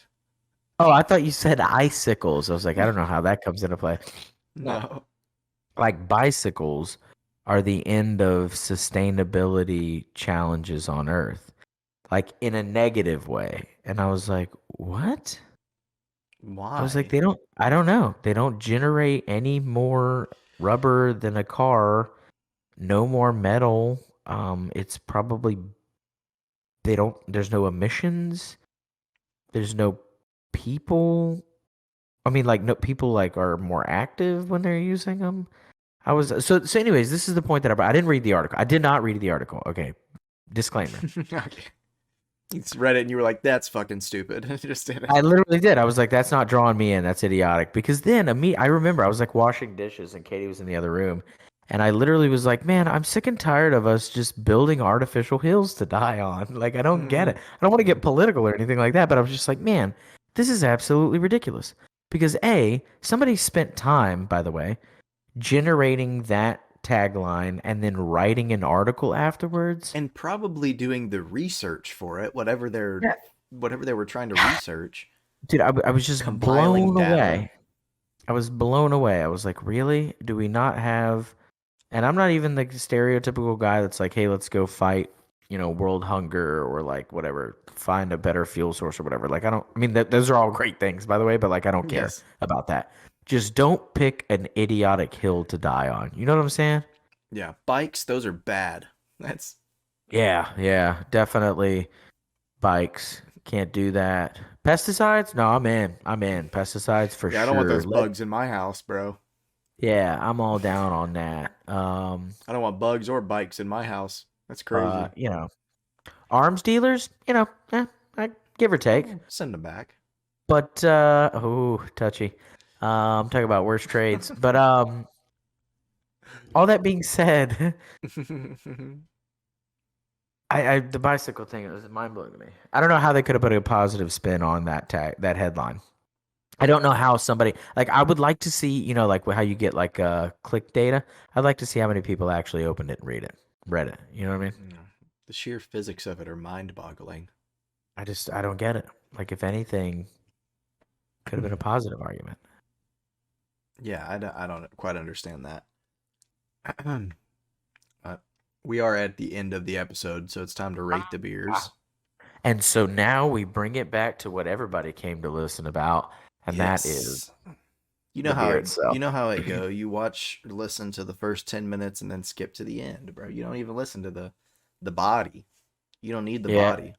Oh, I thought you said icicles. I was like, I don't know how that comes into play. No, No. like bicycles are the end of sustainability challenges on Earth, like in a negative way. And I was like, what? I was like, Why? I don't know. They don't generate any more rubber than a car, no more metal. It's probably, there's no emissions, there's no people. I mean, like, no people like are more active when they're using them. So anyways, this is the point that I didn't read the article. I did not read the article. Okay. Disclaimer. Okay. You read it and you were like, that's fucking stupid. Just did it. I literally did. I was like, that's not drawing me in. That's idiotic. Because then I remember I was like washing dishes and Katie was in the other room. And I literally was like, man, I'm sick and tired of us just building artificial hills to die on. Like, I don't get Mm-hmm. it. I don't want to get political or anything like that. But I was just like, man, this is absolutely ridiculous. Because A, somebody spent time, by the way, generating that tagline and then writing an article afterwards. And probably doing the research for it, Yeah. whatever they were trying to research, Dude, I was just compiling blown data. away. I was blown away. I was like, really? Do we not have? And I'm not even the stereotypical guy that's like, hey, let's go fight, world hunger or like whatever, find a better fuel source or whatever. Like, I mean, those are all great things, by the way, but like, I don't care Yes. about that. Just don't pick an idiotic hill to die on. You know what I'm saying? Yeah. Bikes, those are bad. That's Yeah, definitely. Bikes can't do that. Pesticides? No, I'm in. Pesticides for Yeah, I don't want sure. those bugs in my house, bro. Yeah, I'm all down on that. I don't want bugs or bikes in my house. That's crazy. You know, arms dealers, I give or take. Send them back. But oh, touchy. Talk about worst trades. But all that being said, I the bicycle thing, it was mind blowing to me. I don't know how they could have put a positive spin on that headline. I don't know how somebody like I would like to see, like how you get like click data. I'd like to see how many people actually opened it and read it. You know what I mean? The sheer physics of it are mind-boggling. I don't get it. Like if anything, could have been a positive argument. Yeah, I don't quite understand that. uh, we are at the end of the episode, so it's time to rate the beers. And so now we bring it back to what everybody came to listen about, and that is Yes. You know the how beer it itself. you know how it go. You watch listen to the first 10 minutes and then skip to the end, bro. You don't even listen to the body. You don't need the Yeah, body.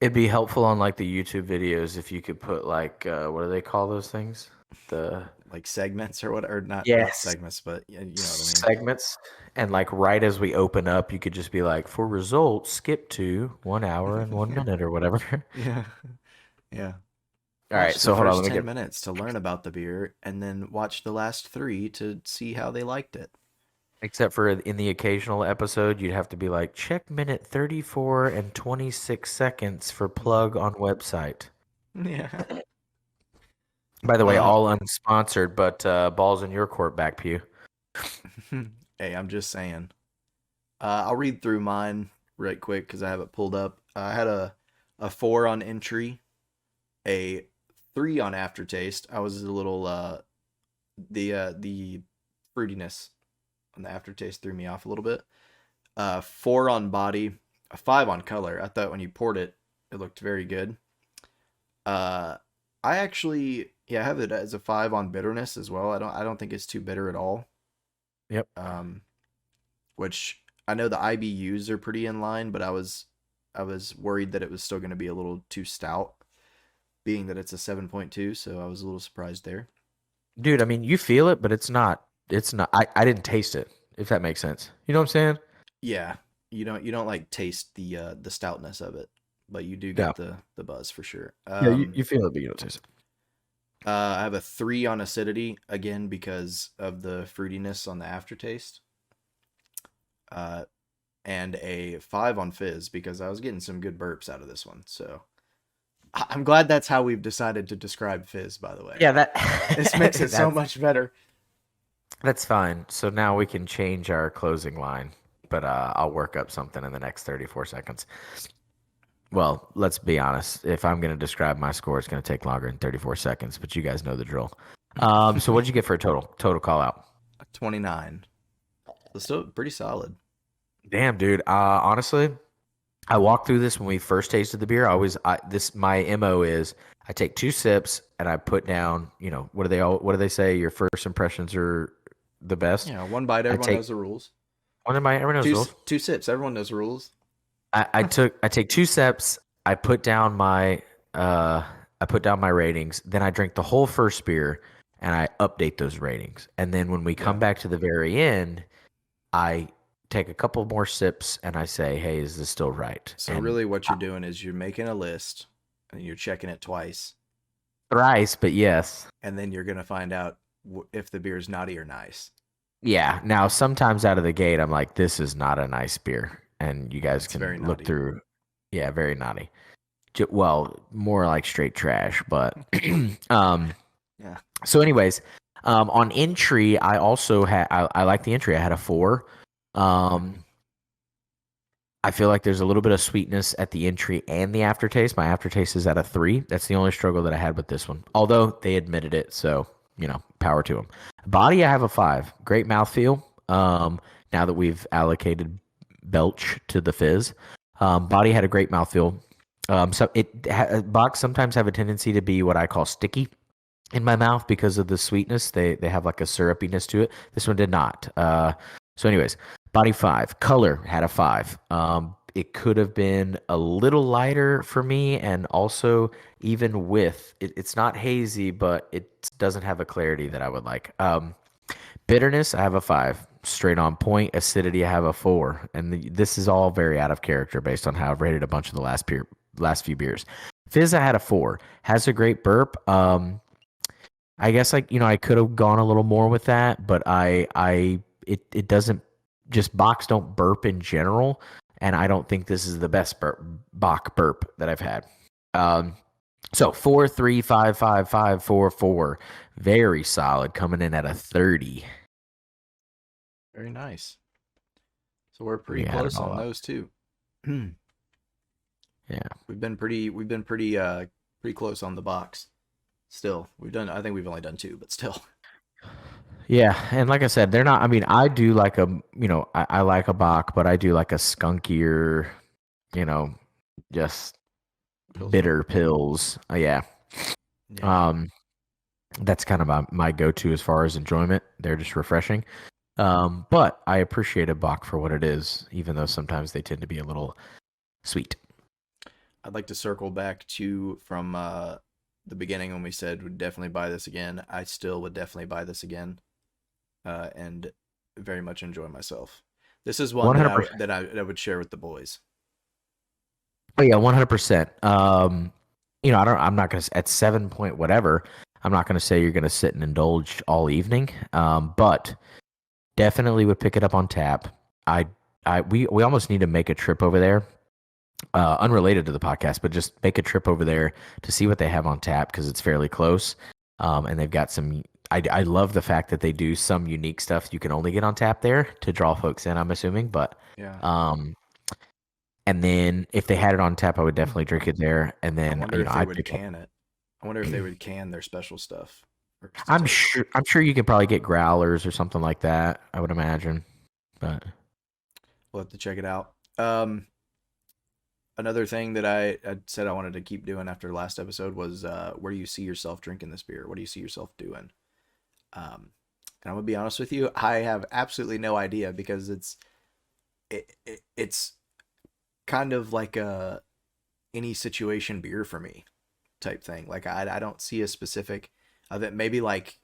it'd be helpful on like the YouTube videos if you could put like what do they call those things? The Like segments or what, or not yes, segments, but you know what I mean. segments. And like right as we open up, you could just be like, for results, skip to 1 hour and 1 minute or whatever. Yeah. Yeah. All Watch right, the so hold on, let first me 10 get minutes to learn about the beer and then watch the last 3 to see how they liked it. except for in the occasional episode, you'd have to be like, check minute 34 and 26 seconds for plug on website. Yeah. By the way, Uh all unsponsored, but balls in your court, back pew. hey, I'm just saying. I'll read through mine right quick because I have it pulled up. I had a 4 on entry, a 3 on aftertaste. I was a little the fruitiness on the aftertaste threw me off a little bit. 4 on body, a 5 on color. I thought when you poured it, it looked very good. Uh, I actually yeah have it as a 5 on bitterness as well. I don't think it's too bitter at all. Yep. Um, which I know the IBUs are pretty in line, but I was worried that it was still going to be a little too stout, being that it's a 7.2. So I was a little surprised there. Dude, I mean, you feel it, but it's not I didn't taste it, if that makes sense. You know what I'm saying? Yeah, you don't like taste the stoutness of it, but you do Yeah. get the buzz for sure. Yeah, you feel it, but you don't taste it. I have a 3 on acidity again because of the fruitiness on the aftertaste. Uh, and a 5 on fizz because I was getting some good burps out of this one. So I'm glad that's how we've decided to describe fizz. By the way, Yeah, that this makes it so that's much better. that's fine. So now we can change our closing line, but I'll work up something in the next 34 seconds. Well, let's be honest. If I'm going to describe my score, it's going to take longer than 34 seconds, but you guys know the drill. So what'd you get for a total call out? 29. So still pretty solid. Damn, dude. Honestly, I walked through this when we first tasted the beer. My MO is I take 2 sips and I put down, what do they say? Your first impressions are the best. Yeah, one bite. I Everyone take knows the rules. one of my everyone knows Two the rules. two sips. Everyone knows the rules. I take 2 sips. I put down my uh I put down my ratings. Then I drink the whole first beer and I update those ratings. And then when we come Yeah. back to the very end, I take a couple more sips and I say, "Hey, is this still right?" So And really, what you're doing is you're making a list and you're checking it twice, thrice, but yes. and then you're gonna find out if the beer is naughty or nice. Yeah. Now, sometimes out of the gate, I'm like, this is not a nice beer. And you guys It's can very look naughty. through. Yeah, very naughty. Well, more like straight trash. But um, Yeah. so, anyways, on entry, I also had, I like the entry. I had a 4. Um, I feel like there's a little bit of sweetness at the entry and the aftertaste. My aftertaste is at a 3. That's the only struggle that I had with this one. Although they admitted it, so power to them. Body, I have a 5. Great mouthfeel. Now that we've allocated belch to the fizz, body had a great mouthfeel. Box sometimes have a tendency to be what I call sticky in my mouth because of the sweetness. They have like a syrupiness to it. This one did not. So anyways, body 5. Color had a 5. it could have been a little lighter for me, and also even with it's not hazy, but it doesn't have a clarity that I would like. Bitterness, I have a 5, straight on point. Acidity, I have a 4, and this is all very out of character based on how I've rated a bunch of the last few beers. Fizz, I had a 4. Has a great burp. I guess like I could have gone a little more with that, but it doesn't just Box don't burp in general, and I don't think this is the best Bach burp that I've had. So 4, 3, 5, 5, 5, 4, 4, very solid, coming in at a 30. Very nice. So we're pretty We had it close all on up. those two. Yeah. We've been pretty close on the box. Still, I think we've only done two, but still. Yeah, and like I said, they're not. I mean, I do like I like a Bach, but I do like a skunkier, you know, just Pilsner. bitter pills. Yeah. Yeah. Um, that's kind of my go-to as far as enjoyment. They're just refreshing. But I appreciate a Bach for what it is, even though sometimes they tend to be a little sweet. I'd like to circle back to from the beginning when we said we'd definitely buy this again. I still would definitely buy this again, and very much enjoy myself. This is one that 100%. I would share with the boys. Oh yeah, 100%. I'm not gonna at 7 point whatever. I'm not gonna say you're gonna sit and indulge all evening. But definitely would pick it up on tap. We almost need to make a trip over there, unrelated to the podcast, but just make a trip over there to see what they have on tap because it's fairly close. And they've got some. I love the fact that they do some unique stuff you can only get on tap there to draw folks in. I'm assuming, but Yeah. and then if they had it on tap, I would definitely drink it there. And I then wonder if they I'd would pick up. can it. I wonder if they would can their special stuff first to I'm taste. sure. I'm sure you could probably get growlers or something like that. I would imagine, but. We'll have to check it out. Another thing that I said I wanted to keep doing after the last episode was where do you see yourself drinking this beer? What do you see yourself doing? And I'm gonna be honest with you, I have absolutely no idea because it's kind of like a any situation beer for me type thing. Like I don't see a specific of it. Maybe like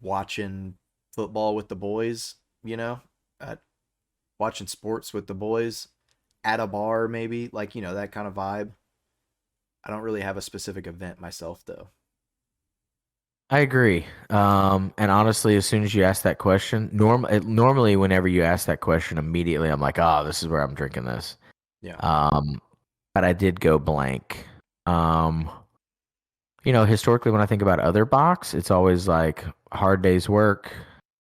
watching football with the boys, uh, watching sports with the boys at a bar, maybe like that kind of vibe. I don't really have a specific event myself though. I agree. And honestly, as soon as you ask that question, normally whenever you ask that question, immediately I'm like, oh, this is where I'm drinking this. Yeah. Um, but I did go blank. Um, historically when I think about other box, it's always like hard day's work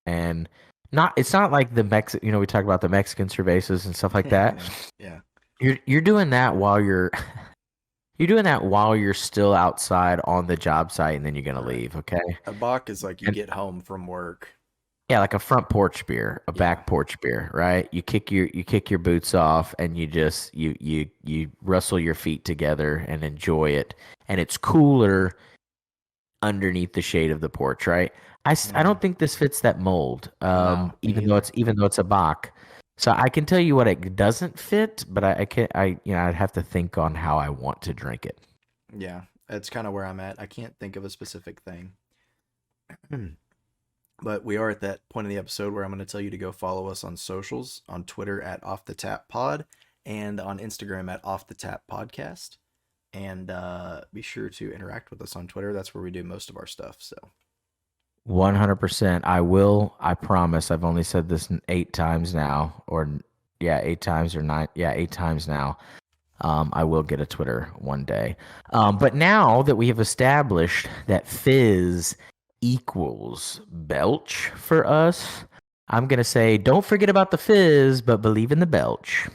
and it's not like the we talk about the Mexican cervezas and stuff like that. Yeah. You're doing that while you're still outside on the job site and then you're gonna Right. leave, okay? A Bach is like you And get home from work. yeah, like a front porch beer, a Yeah. back porch beer, right? You kick your boots off and you just you rustle your feet together and enjoy it. And it's cooler underneath the shade of the porch, right? I Hmm. don't think this fits that mold. No, me Even though neither. it's a Bach. So I can tell you what it doesn't fit, but I can't I'd have to think on how I want to drink it. Yeah, that's kind of where I'm at. I can't think of a specific thing. But we are at that point in the episode where I'm going to tell you to go follow us on socials on Twitter at Off the Tap Pod and on Instagram at Off the Tap Podcast. And be sure to interact with us on Twitter. That's where we do most of our stuff. So 100%. I will. I promise. I've only said this 8 times now, or yeah, 8 times or nine. Yeah, 8 times now. I will get a Twitter one day. But now that we have established that fizz equals belch for us, I'm gonna say don't forget about the fizz, but believe in the belch.